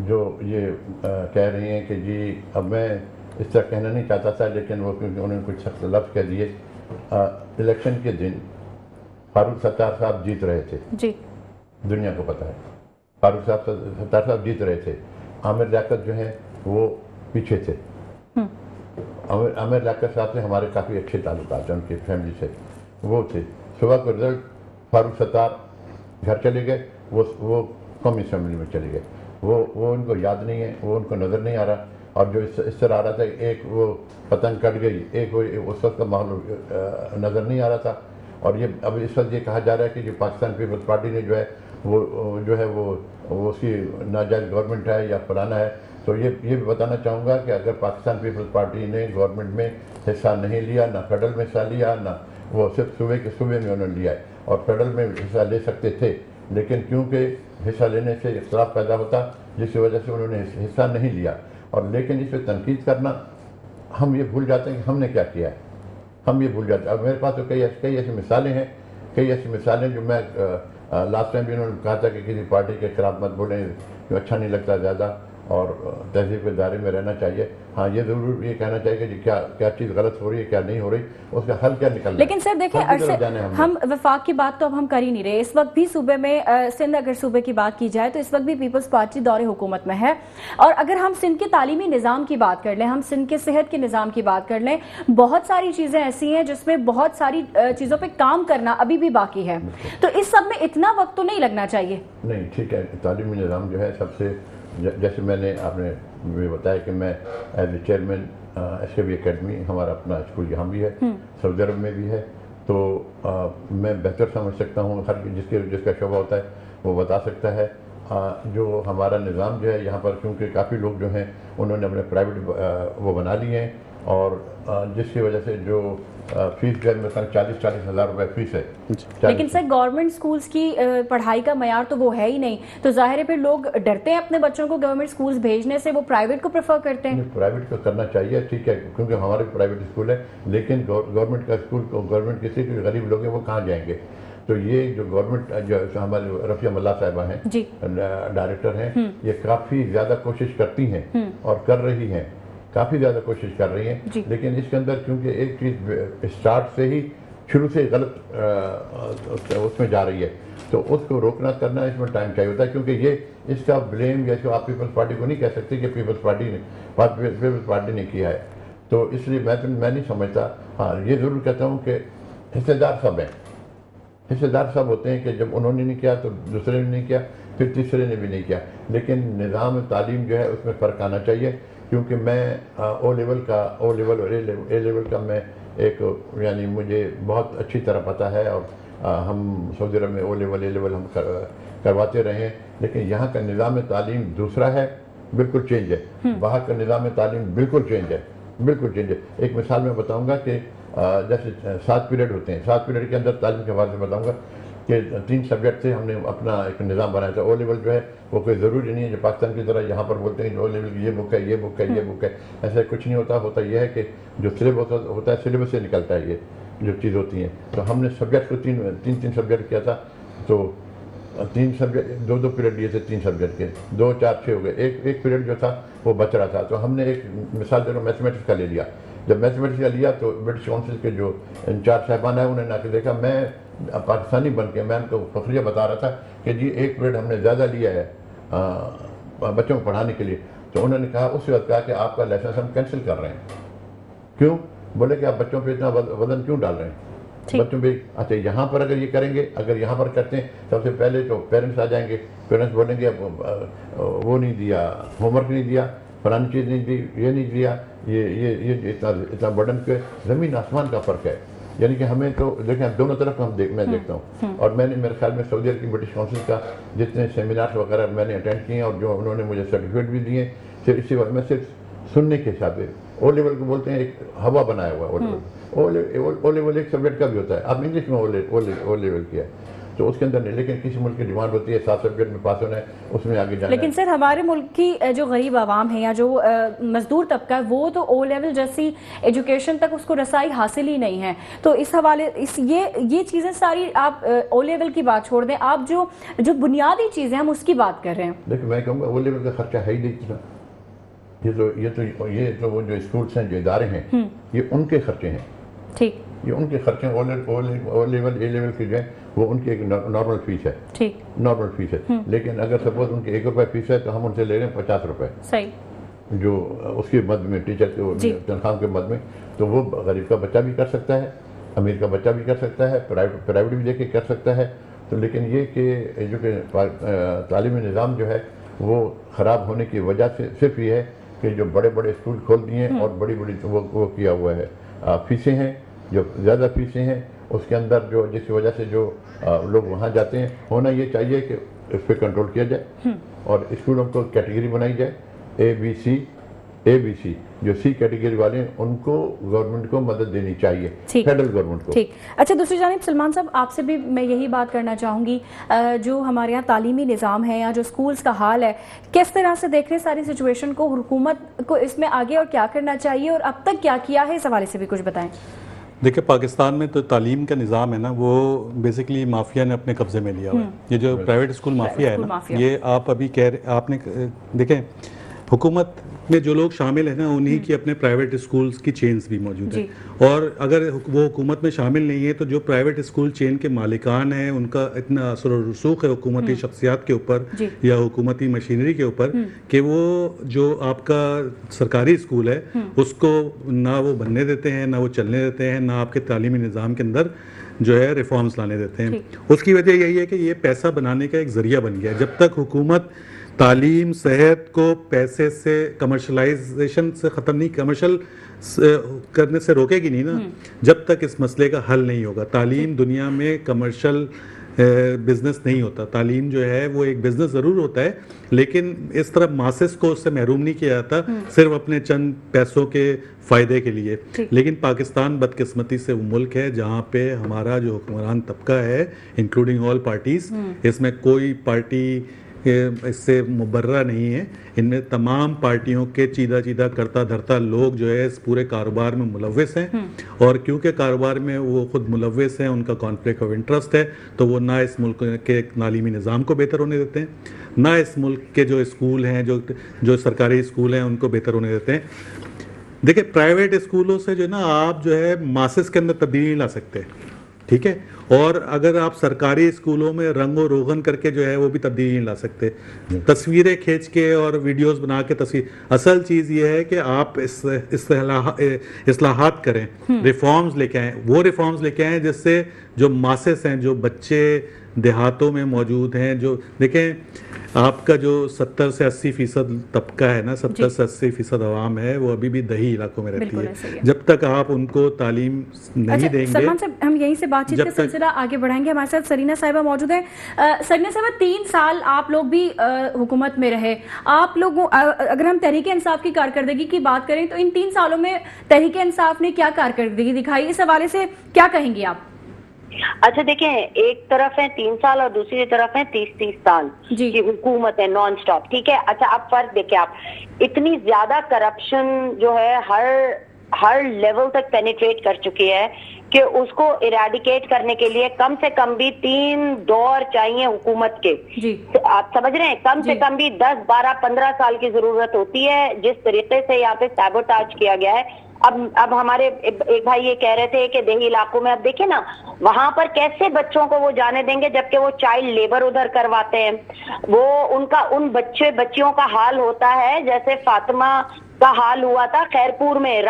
जो ये कह रही हैं कि जी, अब मैं इस तरह कहना नहीं चाहता था, लेकिन वो क्योंकि उन्होंने कुछ सख्त लफ्ज़ कह दिए। इलेक्शन के दिन फारूक सत्तार साहब जीत रहे थे जी, दुनिया को पता है। फारूक सत्तार साहब जीत रहे थे, आमिर लियाकत जो है वो पीछे थे। आमिर लाकर साहब से हमारे काफ़ी अच्छे ताल्लुकात हैं उनकी फैमिली से। वो थे, सुबह को रिजल्ट फारूक सत्तार घर चले गए, वो कौमी असम्बली में चले गए। वो उनको याद नहीं है, वो उनको नज़र नहीं आ रहा। और जो इस तरह आ रहा था, एक वो पतंग कट गई, एक वो उस वक्त का माहौल नज़र नहीं आ रहा था। और ये अब इस वक्त ये कहा जा रहा है कि जो पाकिस्तान पीपल्स पार्टी ने जो है वो उसकी नाजायज़ गवर्नमेंट है या फलाना है। तो ये भी बताना चाहूँगा कि अगर पाकिस्तान पीपल्स पार्टी ने गवर्नमेंट में हिस्सा नहीं लिया, ना फेडरल में हिस्सा लिया, ना वो सिर्फ सूबे में उन्होंने लिया है, और फेडरल में हिस्सा ले सकते थे, लेकिन क्योंकि हिस्सा लेने से इख्तलाफ पैदा होता, जिसकी वजह से उन्होंने हिस्सा नहीं लिया। और लेकिन इस पर तनकीद करना, हम ये भूल जाते हैं कि हमने क्या किया है, हम ये भूल जाते हैं। अब मेरे पास तो कई ऐसी मिसालें हैं, जो मैं लास्ट टाइम भी उन्होंने कहा था कि किसी पार्टी के खिलाफ मत बोलें, जो अच्छा नहीं लगता ज़्यादा, और तहजीब के दायरे में रहना चाहिए। हाँ, ये ज़रूर ये कहना चाहिए कि क्या चीज़ गलत हो रही है, क्या नहीं हो रही, उसका हल क्या निकलना। लेकिन सर देखें, हम वफाक की बात तो अब हम कर ही नहीं रहे। इस वक्त भी सूबे में सिंध, अगर सूबे की बात की जाए तो इस वक्त भी पीपल्स पार्टी दौरे हुकूमत में है। और अगर हम सिंध के तालीमी निज़ाम की बात कर लें, हम सिंध के सेहत के निज़ाम की बात कर लें, बहुत सारी चीज़ें ऐसी हैं जिसमें बहुत सारी चीज़ों पर काम करना अभी भी बाकी है। तो इस सब में इतना वक्त तो नहीं लगना चाहिए। नहीं, ठीक है, तालीमी निज़ाम जो है सबसे, जैसे मैंने आपने भी बताया कि मैं as a chairman SKB academy, हमारा अपना स्कूल यहाँ भी है, सऊदी अरब में भी है, तो मैं बेहतर समझ सकता हूँ। हर जिसका शोबा होता है वो बता सकता है। जो हमारा निज़ाम जो है यहाँ पर, क्योंकि काफ़ी लोग जो हैं उन्होंने अपने प्राइवेट वो बना लिए हैं, और जिसकी वजह से जो फीस जो है मेरे ख्याल 40-40 हज़ार रुपये फीस है। लेकिन सर गवर्नमेंट स्कूल्स की पढ़ाई का मयार तो वो है ही नहीं, तो जाहिर है फिर लोग डरते हैं अपने बच्चों को गवर्नमेंट स्कूल्स भेजने से, वो प्राइवेट को प्रेफर करते हैं। प्राइवेट को करना चाहिए, ठीक है, क्योंकि हमारे प्राइवेट स्कूल है, लेकिन गवर्नमेंट का स्कूल, गवर्नमेंट किसी के गरीब लोग हैं वो कहाँ जाएंगे। तो ये जो गवर्नमेंट, जो हमारे रफिया मल्ला साहिबा हैं, डायरेक्टर हैं, ये काफ़ी ज़्यादा कोशिश करती हैं और कर रही हैं, काफ़ी ज़्यादा कोशिश कर रही हैं। लेकिन इसके अंदर क्योंकि एक चीज़ स्टार्ट से ही शुरू से गलत उसमें जा रही है, तो उसको रोकना करना इसमें टाइम चाहिए होता है। क्योंकि ये इसका ब्लेम जैसे आप पीपल्स पार्टी को नहीं कह सकते कि पीपल्स पार्टी ने किया है, तो इसलिए मैं नहीं समझता। हाँ, ये ज़रूर कहता हूँ कि हिस्सेदार सब हैं, हिस्सेदार सब होते हैं कि जब उन्होंने नहीं किया तो दूसरे ने नहीं किया, फिर तीसरे ने भी नहीं किया। लेकिन निज़ाम तालीम जो है उसमें फ़र्क आना चाहिए, क्योंकि मैं ओ लेवल और ए लेवल का मैं एक, यानी मुझे बहुत अच्छी तरह पता है, और हम सऊदी अरब में ओ लेवल ए लेवल हम करवाते रहे हैं। लेकिन यहाँ का निज़ाम तालीम दूसरा है, बिल्कुल चेंज है। वहाँ का निज़ाम तालीम बिल्कुल चेंज है, बिल्कुल चेंज है। एक मिसाल मैं बताऊँगा कि जैसे 7 पीरियड होते हैं, 7 पीरियड के अंदर तालीम के हवाले से बताऊँगा कि 3 सब्जेक्ट से हमने अपना एक निज़ाम बनाया था। ओ लेवल जो है वो कोई ज़रूरी नहीं है जो पाकिस्तान की तरह यहाँ पर बोलते हैं ओ लेवल की ये बुक है, ये बुक है, ये बुक है, ऐसा कुछ नहीं होता। होता यह है कि जो सिलेबस होता है, सिलेबस से निकलता है ये जो चीज़ होती है। तो हमने सब्जेक्ट को तीन सब्जेक्ट किया था, तो 3 सब्जेक्ट, 2 पीरियड लिए थे 3 सब्जेक्ट के, 2, 4, 6 हो गए। एक पीरियड जो था वो बच रहा था, तो हमने एक मिसाल चलो मैथमेटिक्स का ले लिया। जब मैथमेटिक्स का लिया तो ब्रिटिश काउंसिल के जो इंचार्ज साहबान है उन्होंने आके देखा, मैं पाकिस्तानी बन के मैं उनको फखरिया बता रहा था कि जी एक पीरियड हमने ज़्यादा लिया है बच्चों को पढ़ाने के लिए। तो उन्होंने कहा, उस वक्त कहा कि आपका लाइसेंस हम कैंसिल कर रहे हैं। क्यों? बोले कि आप बच्चों पे इतना वजन क्यों डाल रहे हैं बच्चों पे। अच्छा, यहाँ पर अगर ये करेंगे, अगर यहाँ पर करते हैं, सबसे पहले तो पेरेंट्स आ जाएंगे, पेरेंट्स बोलेंगे वो नहीं दिया, होमवर्क नहीं दिया, फलानी चीज़ नहीं दी, ये नहीं दिया, ये इतना बर्डन के ज़मीन आसमान का फ़र्क है। यानी कि हमें तो देखें, दोनों तरफ मैं देखता हूँ। और मैंने मेरे ख्याल में सऊदी अरब की ब्रिटिश काउंसिल का जितने सेमिनार वगैरह मैंने अटेंड किए और जो उन्होंने मुझे सर्टिफिकेट भी दिए, सिर्फ इसी वक्त में सिर्फ सुनने के हिसाब से। ओ लेवल को बोलते हैं एक हवा बनाया हुआ ओ लेवल एक सब्जेक्ट का भी होता है। आप इंग्लिश में ओ लेवल किया तो उसके अंदर नहीं, लेकिन किसी मुल्क की डिमांड होती है 7 सब्जेक्ट में पास होना है, उसमें आगे जाना। लेकिन सर हमारे मुल्क की जो गरीब आवाम है या जो मजदूर तबका है, वो तो ओ लेवल जैसी एजुकेशन तक उसको रसाई हासिल ही नहीं है। तो इस हवाले ये चीज़ें सारी, आप ओ लेवल की बात छोड़ दें, आप जो बुनियादी चीज़ें हम उसकी बात कर रहे हैं। देखिए, मैं कहूँगा ओ लेवल का खर्चा है ही नहीं इतना। ये तो वो जो स्कूल्स हैं, जो इदारे हैं, ये उनके खर्चे हैं। ठीक, ये उनके खर्चे ओ लेवल ए लेवल की जो है वो उनकी एक नॉर्मल फीस है। ठीक, नॉर्मल फीस है। लेकिन अगर सपोज उनकी 1 रुपये फीस है तो हम उनसे ले रहे हैं 50 रुपये। सही, जो उसके मद में, टीचर के तनख्वाह के मद में, तो वो गरीब का बच्चा भी कर सकता है, अमीर का बच्चा भी कर सकता है, प्राइवेट भी देके कर सकता है। तो लेकिन ये कि तालीमी निज़ाम जो है वो ख़राब होने की वजह से सिर्फ ये है कि जो बड़े बड़े स्कूल खोल दिए हैं और बड़ी बड़ी वो किया हुआ है, फीसें हैं, जो ज़्यादा फीसें हैं, उसके अंदर जो जिस वजह से जो लोग वहाँ जाते हैं, होना ये चाहिए कि इस पर कंट्रोल किया जाए और स्कूलों को कैटेगरी बनाई जाए, ए बी सी, जो सी कैटेगरी वाले हैं उनको गवर्नमेंट को मदद देनी चाहिए, फेडरल गवर्नमेंट को। ठीक। अच्छा, दूसरी जानिब सलमान साहब, आपसे भी मैं यही बात करना चाहूँगी, जो हमारे यहाँ तालीमी निज़ाम है या जो स्कूल्स का हाल है, किस तरह से देख रहे हैं सारी सिचुएशन को, हुकूमत को इसमें आगे और क्या करना चाहिए और अब तक क्या किया है, इस हवाले से भी कुछ बताएं। देखिए, पाकिस्तान में तो तालीम का निज़ाम है ना, वो बेसिकली माफिया ने अपने कब्जे में लिया हुआ है। ये जो प्राइवेट स्कूल माफिया है ना, ये आप अभी आपने देखें, हुकूमत में जो लोग शामिल हैं ना, उन्हीं की अपने प्राइवेट स्कूल्स की चेन्स भी मौजूद है। और अगर वो हुकूमत में शामिल नहीं है तो जो प्राइवेट स्कूल चेन के मालिकान हैं, उनका इतना असर और रसूख है हुकूमती शख्सियात के ऊपर या हुकूमती मशीनरी के ऊपर कि वो जो आपका सरकारी स्कूल है उसको ना वो बनने देते हैं, ना वो चलने देते हैं, ना आपके तालीमी निज़ाम के अंदर जो है रिफॉर्म्स लाने देते हैं। उसकी वजह यही है कि ये पैसा बनाने का एक जरिया बन गया है। जब तक हुकूमत तालीम, सेहत को पैसे से, कमर्शलाइजेशन से ख़त्म नहीं, कमर्शल करने से रोकेगी नहीं ना, जब तक इस मसले का हल नहीं होगा। तालीम दुनिया में कमर्शल बिजनेस नहीं होता। तालीम जो है वो एक बिजनेस ज़रूर होता है, लेकिन इस तरह मासेस को उससे महरूम नहीं किया जाता सिर्फ अपने चंद पैसों के फ़ायदे के लिए। लेकिन पाकिस्तान बदकिस्मती से वो मुल्क है जहाँ पे हमारा जो हुक्मरान तबका है, इंक्लूडिंग ऑल पार्टीज़, इसमें कोई पार्टी इससे मुबर्रा नहीं है। इनमें तमाम पार्टियों के चीदा चीदा करता धरता लोग जो है इस पूरे कारोबार में मुलव्वस हैं, और क्योंकि कारोबार में वो खुद मुलव्वस हैं, उनका कॉन्फ्लिक्ट ऑफ इंटरेस्ट है, तो वो ना इस मुल्क के तालीमी निज़ाम को बेहतर होने देते हैं, ना इस मुल्क के जो स्कूल हैं, जो सरकारी स्कूल हैं, उनको बेहतर होने देते हैं। देखिए, प्राइवेट स्कूलों से जो है ना, आप जो है मासेस के अंदर तब्दीली नहीं ला सकते, ठीक है, और अगर आप सरकारी स्कूलों में रंगो रोगन करके जो है वो भी तब्दीली नहीं ला सकते। तस्वीरें खींच के और वीडियोस बना के तस्वीर, असल चीज़ ये है कि आप इस्लाहात करें, रिफॉर्म्स लेके आएँ, वो रिफॉर्म्स लेके आएँ जिससे जो मासेस हैं, जो बच्चे देहातों में मौजूद हैं, जो देखें आपका जो 70 से 80% तबका है ना, 70 से 80% आवाम है, वो अभी भी दही इलाकों में रहती है। जब तक आप उनको तालीम नहीं देंगे। सलमान साहब, हम यहीं से बातचीत का सिलसिला आगे बढ़ाएंगे। हमारे साथ सरीना साहिबा मौजूद है। सरीना साहिबा, 3 साल आप लोग भी हुकूमत में रहे। आप लोगों, अगर हम तहरीक इंसाफ की कारकर्दगी की बात करें तो इन 3 सालों में तहरीक इंसाफ ने क्या कारकर्दगी दिखाई, इस हवाले से क्या कहेंगे आप? अच्छा, देखें, एक तरफ है 3 साल और दूसरी तरफ है 30-30 साल की हुकूमत है नॉन स्टॉप, ठीक है। अच्छा, अब फर्क देखें आप, इतनी ज्यादा करप्शन जो है हर लेवल तक पेनिट्रेट कर चुकी है कि उसको इरेडिकेट करने के लिए कम से कम भी 3 दौर चाहिए हुकूमत के। तो आप समझ रहे हैं, कम से कम भी 10, 12, 15 साल की जरूरत होती है। जिस तरीके से यहाँ पे सैबोटाज किया गया है, अब हमारे एक भाई ये कह रहे थे कि देही इलाकों में, अब देखिए ना, वहां पर कैसे बच्चों को वो जाने देंगे जबकि वो चाइल्ड लेबर उधर करवाते हैं। वो उन बच्चियों का हाल होता है जैसे फातिमा का हाल हुआ था खैरपुर में,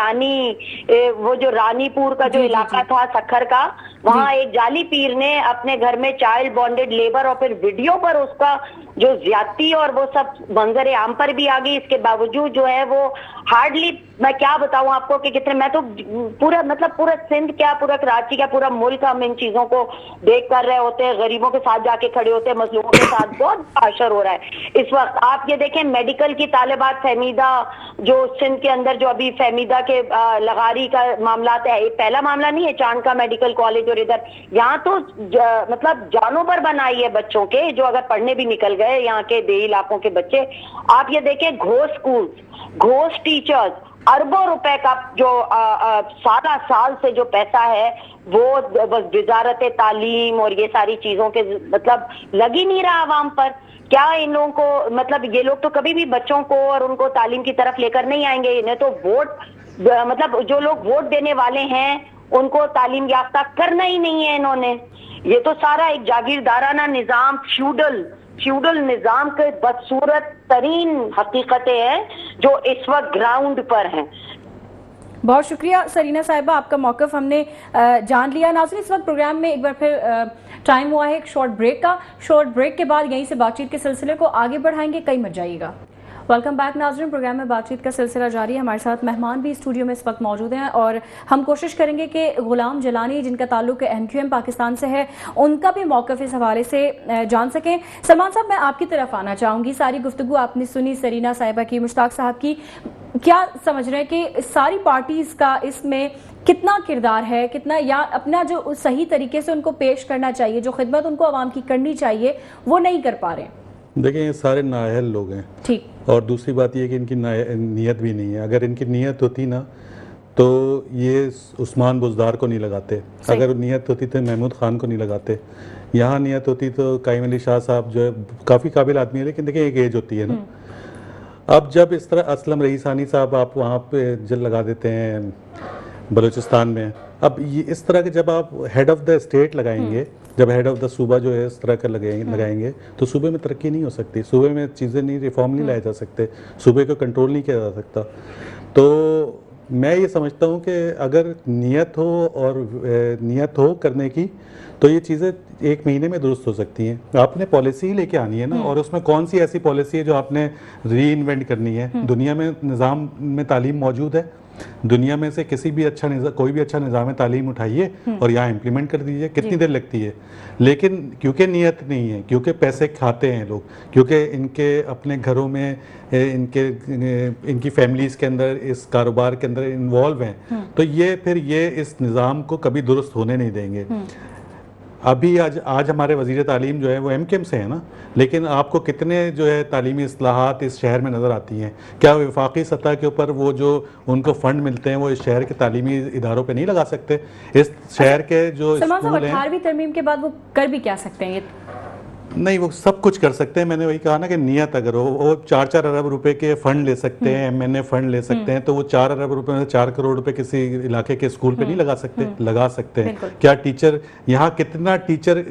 वो जो रानीपुर का जो इलाका था सक्खर का, वहां एक जाली पीर ने अपने घर में चाइल्ड बॉन्डेड लेबर, और फिर वीडियो पर उसका जो ज्यादती और वो सब मंजर आम पर भी आ गई। इसके बावजूद जो है वो हार्डली, मैं क्या बताऊं आपको कि कितने, मैं तो पूरा सिंध क्या, पूरा कराची का पूरा मुल्क हम इन चीजों को देख कर रहे होते हैं, गरीबों के साथ जाके खड़े होते हैं, मजलूमों के साथ बहुत आशर हो रहा है इस वक्त। आप ये देखें, मेडिकल की तालिबात फहमीदा, जो सिंध के अंदर जो अभी फहमीदा के लगारी का मामला है, ये पहला मामला नहीं है, चांद का मेडिकल कॉलेज, और इधर यहाँ तो मतलब जानों पर बनाई है बच्चों के, जो अगर पढ़ने भी निकल गए यहाँ के देही इलाकों के बच्चे। आप ये देखें, घोष स्कूल, घोष टीचर्स, अरबों रुपए का जो साल से जो पैसा है वो बस वजारत तालीम और ये सारी चीजों के मतलब लग ही नहीं रहा आवाम पर। क्या इन लोगों को, मतलब ये लोग तो कभी भी बच्चों को और उनको तालीम की तरफ लेकर नहीं आएंगे। इन्हें तो वोट, मतलब जो लोग वोट देने वाले हैं उनको तालीम याफ्ता करना ही नहीं है इन्होंने। ये तो सारा एक जागीरदाराना निजाम, फ्यूडल फ्यूडल निजाम के बदसूरत तरीन हकीकतें हैं जो इस वक्त ग्राउंड पर हैं। बहुत शुक्रिया सरीना साहिबा, आपका मौक़िफ़ हमने जान लिया। नाज़रीन, इस वक्त प्रोग्राम में एक बार फिर टाइम हुआ है एक शॉर्ट ब्रेक का। शॉर्ट ब्रेक के बाद यहीं से बातचीत के सिलसिले को आगे बढ़ाएंगे, कहीं मत जाइएगा। वेलकम बैक नाज़रीन, प्रोग्राम में बातचीत का सिलसिला जारी है। हमारे साथ मेहमान भी स्टूडियो में इस वक्त मौजूद हैं और हम कोशिश करेंगे कि गुलाम जलानी जिनका ताल्लुक MQM पाकिस्तान से है, उनका भी मौक़िफ़ इस हवाले से जान सकें। सलमान साहब, मैं आपकी तरफ आना चाहूँगी। सारी गुफ्तगू आपने सुनी सरीना साहिबा की, मुश्ताक साहब की, क्या समझ रहे हैं कि सारी पार्टीज़ का इसमें कितना किरदार है, कितना या अपना जो सही तरीके से उनको पेश करना चाहिए, जो खिदमत उनको आवाम की करनी चाहिए वो नहीं कर पा रहे हैं? देखिए, ये सारे नाअहल लोग हैं, ठीक, और दूसरी बात ये कि इनकी नीयत भी नहीं है। अगर इनकी नीयत होती ना तो ये उस्मान बुज़दार को नहीं लगाते, अगर नीयत होती तो महमूद खान को नहीं लगाते, यहाँ नीयत होती तो कायम अली शाह साहब जो है काफ़ी काबिल आदमी है, लेकिन देखिए एक एज होती है ना। अब जब इस तरह असलम रईसानी साहब आप वहाँ पे जल लगा देते हैं बलूचिस्तान में, अब ये इस तरह के जब आप हेड ऑफ द स्टेट लगाएंगे, जब हेड ऑफ द सूबा जो है इस तरह का लगाएंगे तो सूबे में तरक्की नहीं हो सकती, सूबे में चीज़ें नहीं, रिफॉर्म नहीं लाए जा सकते, सूबे को कंट्रोल नहीं किया जा सकता। तो मैं ये समझता हूँ कि अगर नीयत हो और नीयत हो करने की तो ये चीज़ें एक महीने में दुरुस्त हो सकती हैं। आपने पॉलिसी ही लेके आनी है ना, और उसमें कौन सी ऐसी पॉलिसी है जो आपने री इन्वेंट करनी है। दुनिया में निज़ाम में तालीम मौजूद है, दुनिया में से किसी भी कोई भी अच्छा निज़ाम तालीम उठाइए और यहाँ इम्प्लीमेंट कर दीजिए, कितनी देर लगती है। लेकिन क्योंकि नीयत नहीं है, क्योंकि पैसे खाते हैं लोग, क्योंकि इनके अपने घरों में इनकी फैमिलीज़ के अंदर इस कारोबार के अंदर इन्वॉल्व हैं, तो ये फिर ये इस निज़ाम को कभी दुरुस्त होने नहीं देंगे। अभी आज हमारे वज़ीर तालीम जो है वो MQM से है ना, लेकिन आपको कितने जो है तालीमी इस्लाहात इस शहर में नज़र आती हैं? क्या वफाकी सतह के ऊपर वो जो उनको फ़ंड मिलते हैं वो इस शहर के तालीमी इदारों पे नहीं लगा सकते? इस शहर के जो स्कूल हैं, 18वीं तरमीम के बाद वो कर भी क्या सकते हैं? ये नहीं, वो सब कुछ कर सकते हैं। मैंने वही कहा ना कि नियत अगर हो, वो 4-4 अरब रुपए के फंड ले सकते हैं, MNA फंड ले सकते हैं, तो वो 4 अरब रुपए में 4 करोड़ रुपए किसी इलाके के स्कूल पे नहीं लगा सकते? लगा सकते हैं। क्या टीचर, यहाँ कितना टीचर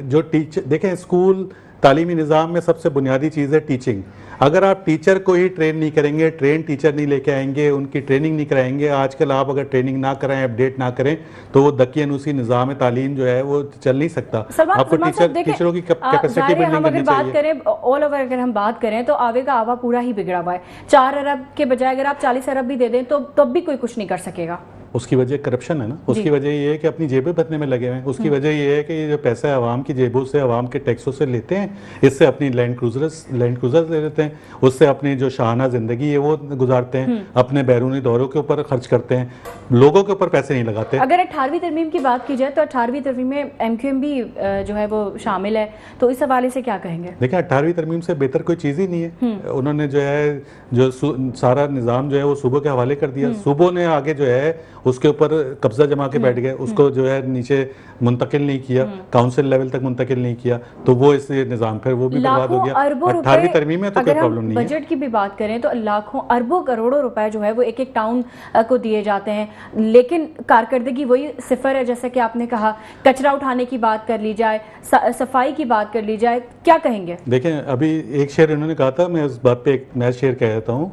देखें, स्कूल तालीमी निज़ाम में सबसे बुनियादी चीज़ है टीचिंग। अगर आप टीचर को ही ट्रेन नहीं करेंगे, ट्रेन टीचर नहीं लेके आएंगे, उनकी ट्रेनिंग नहीं कराएंगे, आजकल आप अगर ट्रेनिंग ना कराएं, अपडेट ना करें, तो वो दकियानूसी निज़ाम तालीम जो है वो चल नहीं सकता। आपको टीचरों की कैपेसिटी बिल्डिंग करनी चाहिए। ऑल ओवर अगर हम बात करें तो आवे का आवा पूरा ही बिगड़ा हुआ है। 4 अरब के बजाय अगर आप 40 अरब भी दे दें तो तब भी कोई कुछ नहीं कर सकेगा। उसकी वजह करप्शन है ना, उसकी वजह ये है कि अपनी जेबें भरने में लगे हुए हैं, उसकी वजह ये है कि ये जो पैसा आवाम की जेबों से, आवाम के टैक्सों से लेते हैं, इससे अपनी लैंड क्रूजर्स ले लेते हैं, उससे अपनी जो शाहाना ज़िंदगी है वो गुजारते हैं, अपने बैरूनी दौरों के ऊपर खर्च करते हैं, लोगों के ऊपर पैसे नहीं लगाते। अगर 18वीं तरमीम की बात की जाए तो 18वीं तरमीम में MQM भी जो है वो शामिल है, तो इस हवाले से क्या कहेंगे? देखिए, 18वीं तरमीम से बेहतर कोई चीज़ ही नहीं है। उन्होंने जो है जो सारा निज़ाम जो है वो सूबों के हवाले कर दिया, सूबों ने आगे जो है उसके ऊपर कब्जा जमा के बैठ गए, उसको जो है नीचे मुंतकिल नहीं किया, काउंसिल लेवल तक मुंतकिल नहीं किया, तो वो इस निज़ाम फिर वो भी बर्बाद हो गया। 18वीं तरमीम में तो कोई प्रॉब्लम नहीं है। बजट की भी बात करें तो लाखों अरबों करोड़ों रुपए जो है वो एक टाउन को दिए जाते हैं, लेकिन कारकर्दगी वही सिफर है। जैसे कि आपने कहा, कचरा उठाने की बात कर ली जाए, सफाई की बात कर ली जाए, क्या कहेंगे? देखें, अभी एक शेर इन्होंने कहा था, मैं उस बात पे एक नया शेर कह देता हूँ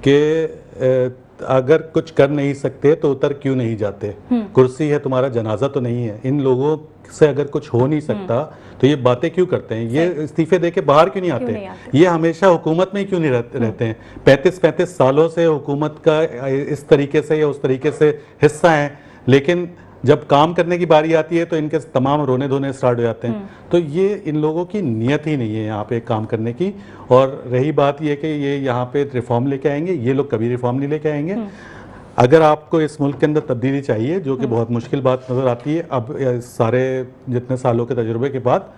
कि अगर कुछ कर नहीं सकते तो उतर क्यों नहीं जाते, कुर्सी है तुम्हारा जनाजा तो नहीं है। इन लोगों से अगर कुछ हो नहीं सकता तो ये बातें क्यों करते हैं, ये इस्तीफे देके बाहर क्यों नहीं आते, ये हमेशा हुकूमत में क्यों नहीं रहते हैं? 35 सालों से हुकूमत का इस तरीके से या उस तरीके से हिस्सा है, लेकिन जब काम करने की बारी आती है तो इनके तमाम रोने धोने स्टार्ट हो जाते हैं। तो ये इन लोगों की नीयत ही नहीं है यहाँ पे काम करने की। और रही बात ये कि ये यहाँ पे रिफॉर्म लेके आएंगे, ये लोग कभी रिफॉर्म नहीं लेके आएंगे। अगर आपको इस मुल्क के अंदर तब्दीली चाहिए, जो कि बहुत मुश्किल बात नज़र आती है अब सारे जितने सालों के तजुर्बे के बाद,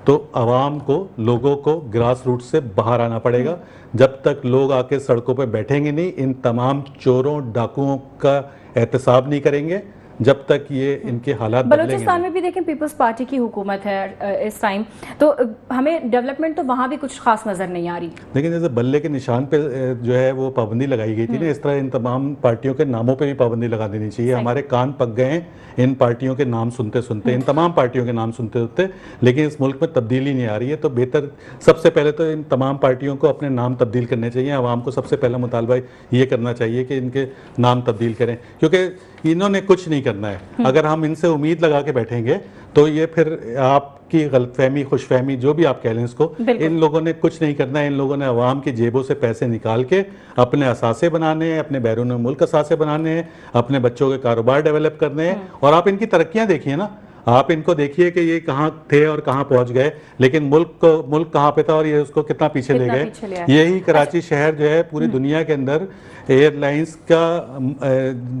तो आवाम को, लोगों को ग्रास रूट से बाहर आना पड़ेगा। जब तक लोग आके सड़कों पर बैठेंगे नहीं, इन तमाम चोरों डाकुओं का एहतसाब नहीं करेंगे, जब तक ये इनके हालात बदलेंगे। बलूचिस्तान में भी देखें पीपल्स पार्टी की हुकूमत है इस टाइम, तो हमें डेवलपमेंट तो वहाँ भी कुछ खास नजर नहीं आ रही। लेकिन जैसे बल्ले के निशान पे जो है वो पाबंदी लगाई गई थी ना, इस तरह इन तमाम पार्टियों के नामों पे भी पाबंदी लगा देनी चाहिए। हमारे कान पक गए हैं इन पार्टियों के नाम सुनते सुनते, इन तमाम पार्टियों के नाम सुनते सुनते, लेकिन इस मुल्क में तब्दीली नहीं आ रही है। तो बेहतर सबसे पहले तो इन तमाम पार्टियों को अपने नाम तब्दील करने चाहिए। आवाम को सबसे पहला मुतालबा ये करना चाहिए कि इनके नाम तब्दील करें, क्योंकि इन्होंने कुछ नहीं करना है। अगर हम इनसे उम्मीद लगा के बैठेंगे तो ये फिर आपकी गलतफहमी खुशफहमी जो भी आप कह लें इसको, इन लोगों ने कुछ नहीं करना है। इन लोगों ने अवाम की जेबों से पैसे निकाल के अपने असासे बनाने हैं, अपने बैरून मुल्क असासे बनाने हैं, अपने बच्चों के कारोबार डेवलप करने हैं। और आप इनकी तरक्कियां देखिए ना, आप इनको देखिए कि ये कहाँ थे और कहाँ पहुंच गए, लेकिन मुल्क कहाँ पे था और ये उसको कितना पीछे ले गए। यही कराची शहर जो है पूरी दुनिया के अंदर एयरलाइंस का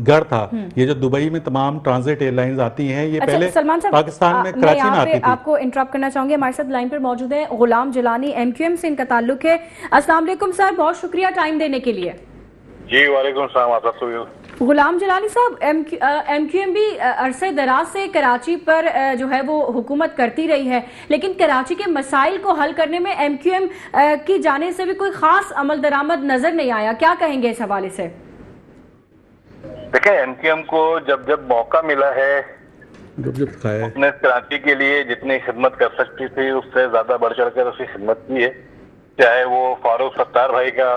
गढ़ था। ये जो दुबई में तमाम ट्रांजिट एयरलाइंस आती हैं, ये पहले पाकिस्तान में कराची में आती थी। आपको इंटरप्ट करना चाहूंगी, हमारे साथ लाइन पर मौजूद है गुलाम जिलानी, MQM से इनका ताल्लुक है। अस्सलाम वालेकुम सर, बहुत शुक्रिया टाइम देने के लिए। जी वालेकुम सलाम। गुलाम जिलानी साहब, MQM भी अरसे दराज से कराची पर जो है वो हुकूमत करती रही है, लेकिन कराची के मसाइल को हल करने में MQM की जाने से भी कोई खास अमल दरामद नजर नहीं आया। क्या कहेंगे इस हवाले से? देखिए, MQM को जब जब मौका मिला है उसने कराची के लिए जितनी खिदमत कर सकती थी उससे ज्यादा बढ़ चढ़ कर उसकी खिदमत की है। चाहे वो फारूक सत्तार भाई का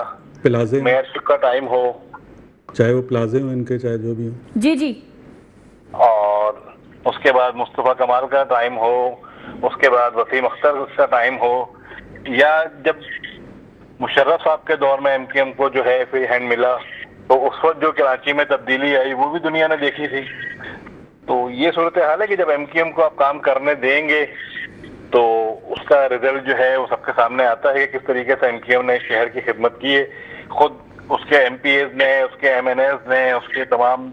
मेयरशिप का टाइम हो, चाहे वो प्लाजे हो इनके, चाहे जो भी हो। जी जी। और उसके बाद मुस्तफा कमाल का टाइम हो, उसके बाद वसीम अख्तर का टाइम हो, या जब मुशर्रफ साहब के दौर में MQM को जो है फ्री हैंड मिला, तो उस वक्त जो कराची में तब्दीली आई वो भी दुनिया ने देखी थी। तो ये सूरत हाल है कि जब MQM को आप काम करने देंगे तो उसका रिजल्ट जो है वो सबके सामने आता है कि किस तरीके से MQM ने शहर की खिदमत की है। खुद उसके MPAs ने, उसके MNAs ने, उसके तमाम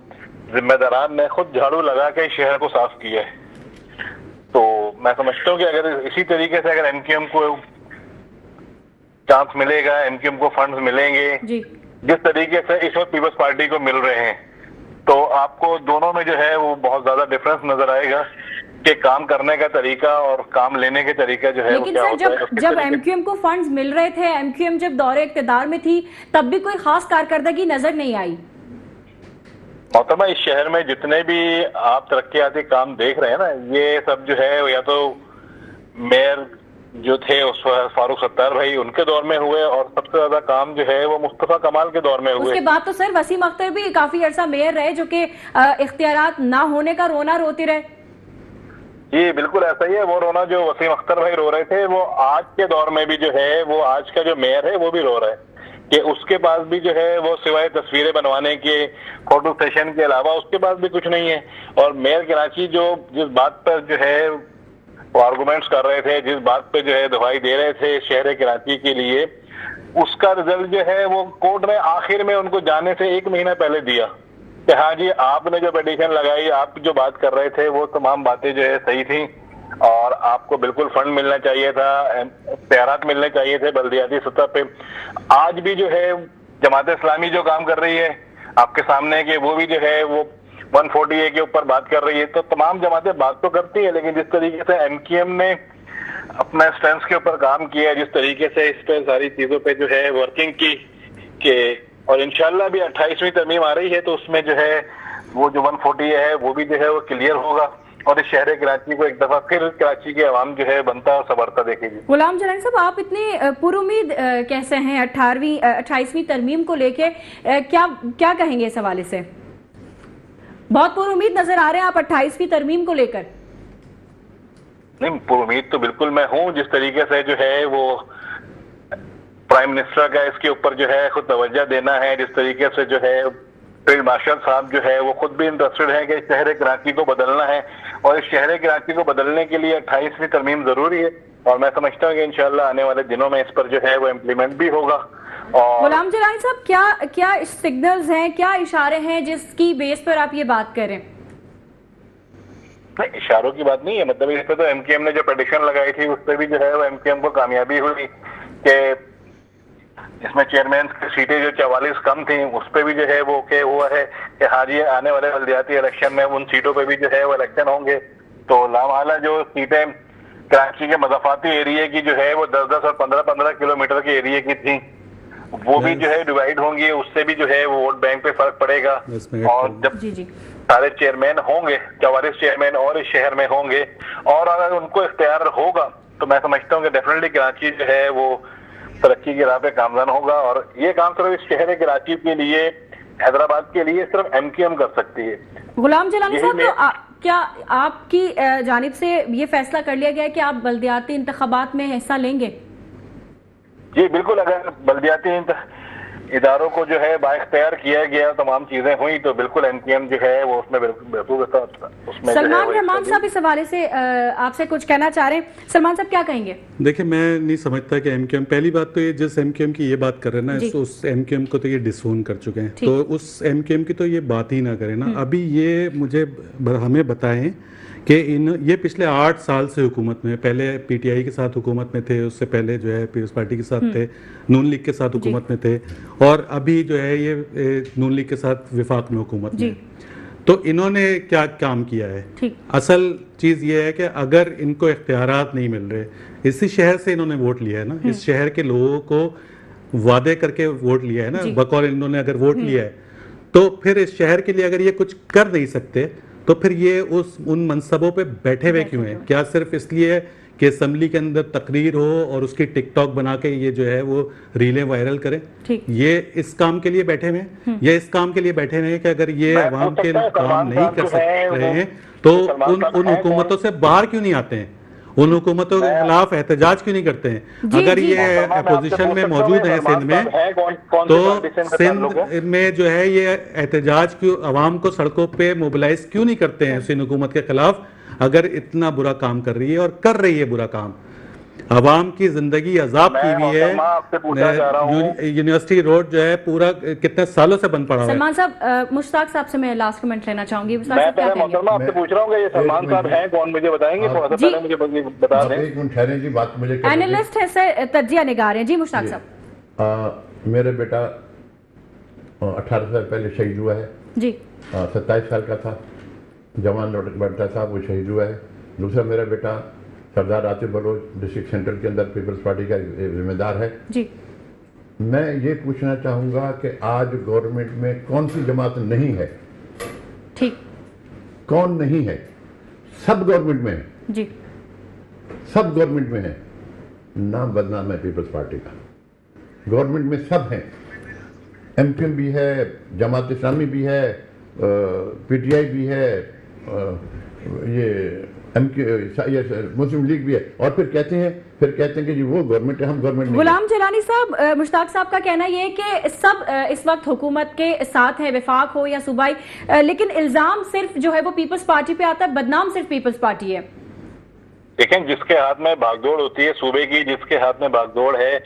जिम्मेदारान ने खुद झाड़ू लगा के शहर को साफ किया है। तो मैं समझता हूँ कि अगर इसी तरीके से अगर MQM को चांस मिलेगा, MQM को फंड्स मिलेंगे जिस तरीके से इस वक्त पीपल्स पार्टी को मिल रहे हैं, तो आपको दोनों में जो है वो बहुत ज्यादा डिफरेंस नजर आएगा कि काम करने का तरीका और काम लेने के तरीका जो है। लेकिन सर जब MQM को फंड्स मिल रहे थे, MQM जब दौरे इक़्तिदार में थी, तब भी कोई खास कारकर्दगी नजर नहीं आई। मोहतरमा, इस शहर में जितने भी आप तरक्याती काम देख रहे हैं ना, ये सब जो है या तो मेयर जो थे उस फारूक सत्तार भाई उनके दौर में हुए, और सबसे ज्यादा काम जो है वो मुस्तफा कमाल के दौर में हुए। उसके बाद तो सर वसीम अख्तर भी काफी अरसा मेयर रहे, जो कि इख्तियारात ना होने का रोना रोते रहे। जी बिल्कुल ऐसा ही है। वो रोना जो वसीम अख्तर भाई रो रहे थे, वो आज के दौर में भी जो है, वो आज का जो मेयर है वो भी रो रहा है कि उसके पास भी जो है वो सिवाय तस्वीरें बनवाने के, फोटो सेशन के अलावा उसके पास भी कुछ नहीं है। और मेयर कराची जो जिस बात पर जो है वो आर्गुमेंट्स कर रहे थे, जिस बात पे जो है दवाई दे रहे थे शहर कराची के लिए, उसका रिजल्ट जो है वो कोर्ट ने आखिर में उनको जाने से 1 महीना पहले दिया कि हाँ जी, आपने जो पिटीशन लगाई, आप जो बात कर रहे थे वो तमाम बातें जो है सही थी और आपको बिल्कुल फंड मिलना चाहिए था, इख्तियारात मिलने चाहिए थे बल्दियाती सतह पे। आज भी जो है जमात इस्लामी जो काम कर रही है आपके सामने कि वो भी जो है वो 140A के ऊपर बात कर रही है। तो तमाम जमातें बात तो करती है, लेकिन जिस तरीके से MQM ने अपना स्ट्रेंथ के ऊपर काम किया, जिस तरीके से इस पे सारी चीजों पे जो है वर्किंग की के, और इंशाल्लाह भी 28वीं तरमीम आ रही है तो उसमें जो है वो जो 140A है वो भी जो है वो क्लियर होगा और इस शहर कराची को एक दफा फिर कराची के अवाम जो है बनता और संवरता देखेगी। गुलाम जिलानी साहब, आप इतने पुरुमीद कैसे हैं 28वीं तरमीम को लेके, क्या कहेंगे इस हवाले से? बहुत पुरुमीद नजर आ रहे हैं आप 28वीं तरमीम को लेकर। नहीं, पुरुमीद तो बिल्कुल मैं हूँ। जिस तरीके से जो है वो प्राइम मिनिस्टर का इसके ऊपर जो है खुद तवज्जो देना है, जिस तरीके से जो है फील्ड मार्शल साहब जो है वो खुद भी इंटरेस्टेड है कि शहर कराची को बदलना है और इस शहर कराची को बदलने के लिए 28वीं तरमीम जरूरी है और मैं समझता हूँ कि इंशाल्लाह आने वाले दिनों में इस पर जो है वो इम्प्लीमेंट भी होगा। और गुलाम जिलानी साहब, क्या सिग्नल्स हैं, क्या इशारे हैं जिसकी बेस पर आप ये बात करें? नहीं, इशारों की बात नहीं है, मतलब इस पे तो MQM ने जो पिटीशन लगाई थी उस पर भी जो है वो MQM को कामयाबी हुई कि इसमें चेयरमैन की सीटें जो 44 कम थी उस पे भी जो है वो ओके हुआ है कि हाँ जी आने वाले बल्दियाती इलेक्शन में उन सीटों पे भी जो है वो इलेक्शन होंगे। तो लामहला जो सीटें कराची के मज़ाफ़ाती एरिया की जो है वो 10-10 और 15-15 किलोमीटर के एरिया की थी वो भी जो है डिवाइड होंगी, उससे भी जो है वो वोट बैंक पे फर्क पड़ेगा। और जब सारे चेयरमैन होंगे 44 चेयरमैन और इस शहर में होंगे और अगर उनको इख्तियार होगा तो मैं समझता हूँ कि डेफिनेटली कराची जो है वो तरक्की की राह पे कामयाब होगा। और ये काम सिर्फ इस शहर कराची के लिए, हैदराबाद के लिए सिर्फ एमक्यूएम कर सकती है। गुलाम जिलानी साहब, तो क्या आपकी जानिब से ये फैसला कर लिया गया है कि आप बल्दियाती इंतखाबात में हिस्सा लेंगे? जी बिल्कुल, अगर बल्दियाती इदारों को जो है बाइख्तियार किया गया, तमाम चीजें हुई तो बिल्कुल एमक्यूएम जो है वो उसमें बिल्कुल सलमान रहमान साहब इस हवाले से आपसे कुछ कहना चाह रहे हैं। सलमान साहब क्या कहेंगे? देखिए, मैं नहीं समझता कि एमक्यूएम, पहली बात तो ये जिस एमक्यूएम की ये बात कर रहे हैं ना, उस एमक्यूएम को तो ये डिसोन कर चुके हैं, तो उस एमक्यूएम की तो ये बात ही ना करें ना। अभी ये हमें बताएं कि ये पिछले 8 साल से हुकूमत में, पहले पीटीआई के साथ हुकूमत में थे, उससे पहले जो है पीपल्स पार्टी के साथ थे, नून लीग के साथ हुकूमत में थे, और अभी जो है ये नून लीग के साथ विफाक में हुकूमत में। तो इन्होंने क्या काम किया है? असल चीज़ ये है कि अगर इनको इख्तियारात नहीं मिल रहे, इसी शहर से इन्होंने वोट लिया है ना, इस शहर के लोगों को वादे करके वोट लिया है ना, बकौल इन्होंने अगर वोट लिया है, तो फिर इस शहर के लिए अगर ये कुछ कर नहीं सकते तो फिर ये उन मनसबों पे बैठे हुए क्यों हैं? क्या सिर्फ इसलिए कि असम्बली के अंदर तकरीर हो और उसकी टिकटॉक बना के ये जो है वो रीलें वायरल करें? ये इस काम के लिए बैठे हुए हैं, या इस काम के लिए बैठे हुए हैं कि अगर ये अवाम के काम नहीं कर सकते हैं तो उन हुकूमतों से बाहर क्यों नहीं आते हैं, उन हुकूमतों के खिलाफ एहतजाज क्यों नहीं करते हैं? अगर ये अपोजिशन में मौजूद है सिंध में, तो सिंध में जो है ये एहतजाज क्यों, अवाम को सड़कों पे मोबिलाइज क्यों नहीं करते हैं सिंध हुकूमत के खिलाफ, अगर इतना बुरा काम कर रही है और कर रही है बुरा काम? अवाम की जिंदगी अजाब की हुई है। यूनिवर्सिटी रोड जो है पूरा कितने सालों से बंद पड़ा हुआ है। सलमान साहब, मुश्ताक साहब से मैं लास्ट कमेंट लेना चाहूंगी। मैं आपसे पूछ रहा हूँ ये सलमान साहब हैं कौन, मुझे बताएंगे? थोड़ा सा पहले मुझे बता दें। एक मिनट ठहरें जी, बात मुझे एनालिस्ट है सर, तज्जिया निगार हैं जी। मुश्ताक साहब, मेरे बेटा 18 साल पहले शहीद हुआ है जी, 27 साल का था, जवान बंटा साहब वो शहीद हुआ है। दूसरा मेरा बेटा सरदार आतिफ बलोच डिस्ट्रिक्ट सेंटर के अंदर पीपल्स पार्टी का जिम्मेदार है जी। मैं ये पूछना चाहूँगा कि आज गवर्नमेंट में कौन सी जमात नहीं है? ठीक, कौन नहीं है? सब गवर्नमेंट में है जी, सब गवर्नमेंट में है। नाम बदनाम है पीपल्स पार्टी का, गवर्नमेंट में सब हैं। एमक्यूएम भी है, जमात इस्लामी भी है, पीटीआई भी है, ये मुस्लिम लीग भी है, और फिर कहते हैं कि जी वो गवर्नमेंट है, हम गवर्नमेंट नहीं। गुलाम जिलानी साहब, मुश्ताक साहब का कहना ये है कि सब इस वक्त हुकूमत के साथ है, विफाक हो या सूबाई, लेकिन इल्जाम सिर्फ जो है वो पीपल्स पार्टी पे आता है, बदनाम सिर्फ पीपल्स पार्टी है। देखें, जिसके हाथ में भागदौड़ होती है सूबे की, जिसके हाथ में भागदौड़ है,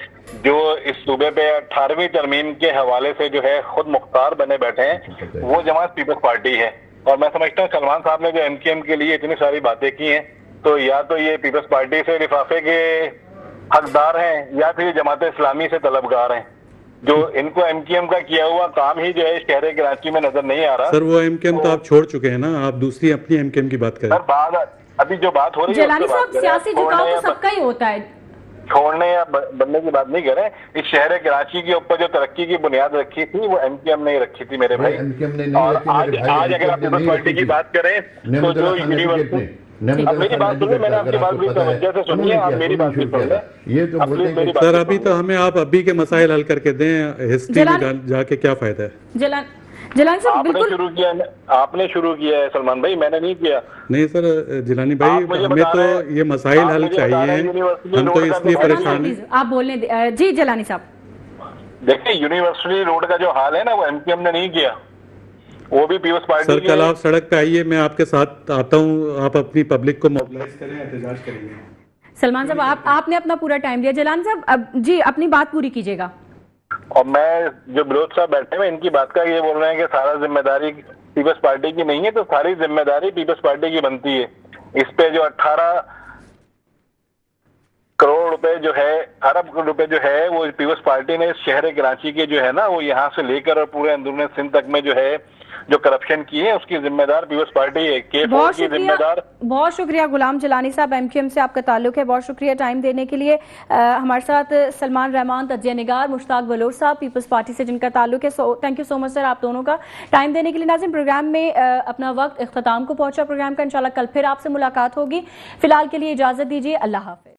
जो इस सूबे पे 18वीं तरमीम के हवाले से जो है खुद मुख्तार बने बैठे हैं, वो जमात पीपल्स पार्टी है। और मैं समझता हूँ सलमान साहब ने जो एमक्यूएम के लिए इतनी सारी बातें की हैं, तो या तो ये पीपल्स पार्टी से लिफाफे के हकदार हैं या फिर जमात इस्लामी से तलबगार हैं। जो इनको एमक्यूएम का किया हुआ काम ही जो है शहर कराची में नजर नहीं आ रहा। सर वो एमक्यूएम तो आप छोड़ चुके हैं ना, आप दूसरी अपनी एमक्यूएम की बात करें। अभी जो बात हो रही है जिलानी साहब, सियासी झुकाव तो सबका ही होता है, छोड़ने या बनने की बात नहीं करें। इस शहर कराची के ऊपर जो तरक्की की बुनियाद रखी थी वो एमक्यूएम ने रखी थी मेरे भाई। और आज अगर आप पीपल्स पार्टी की बात करें तो जो यूनिवर्सिटी, मेरी बात सुनिए, मैंने आपकी बात भी तवज्जो से सुनी है, आप मेरी बात भी सुन लें। ये तो बोलते हैं सर अभी तो हमें आप अभी के मसाइल हल करके दें, हिस्ट्री में जाके क्या फायदा है? जिलानी साहब बिल्कुल आपने शुरू किया है सलमान भाई, मैंने नहीं किया। नहीं सर जिलानी भाई, हमें तो ये मसाइल हल चाहिए, हम तो इसलिए परेशान हैं। आप बोलने जी जिलानी साहब। देखिए, यूनिवर्सिटी रोड का जो हाल है ना वो एमक्यूएम ने नहीं किया, वो भी पीपल्स पार्टी। सर कल आप सड़क पे आइए, मैं आपके साथ आता हूँ, आप अपनी पब्लिक को मोबिलाइज करें, एहतजाज करेंगे। सलमान साहब आपने अपना पूरा टाइम दिया। जिलानी साहब अब जी अपनी बात पूरी कीजिएगा। और मैं जो बिलोच साहब बैठे हुए इनकी बात का ये बोल रहे हैं कि सारा जिम्मेदारी पीपल्स पार्टी की नहीं है, तो सारी जिम्मेदारी पीपल्स पार्टी की बनती है। इस पे जो 18 करोड़ रुपए जो है, अरब रुपए जो है वो पीपल्स पार्टी ने शहर कराची के जो है ना वो यहाँ से लेकर और पूरे अंदरूनी सिंध तक में जो है जो करप्शन की है उसकी जिम्मेदार पीपल्स पार्टी है। बहुत की जिम्मेदार। बहुत शुक्रिया गुलाम जलानी साहब, एमक्यूएम से आपका ताल्लुक है, बहुत शुक्रिया टाइम देने के लिए। हमारे साथ सलमान रहमान, तजिया निगार, मुश्ताक बलोच साहब पीपल्स पार्टी से जिनका ताल्लुक है। Thank you so much sir आप दोनों का टाइम देने के लिए। नाज़रीन, प्रोग्राम में अपना वक्त इख्तिताम को पहुंचा प्रोग्राम का। इंशाल्लाह कल फिर आपसे मुलाकात होगी। फिलहाल के लिए इजाजत दीजिए, अल्लाह हाफिज।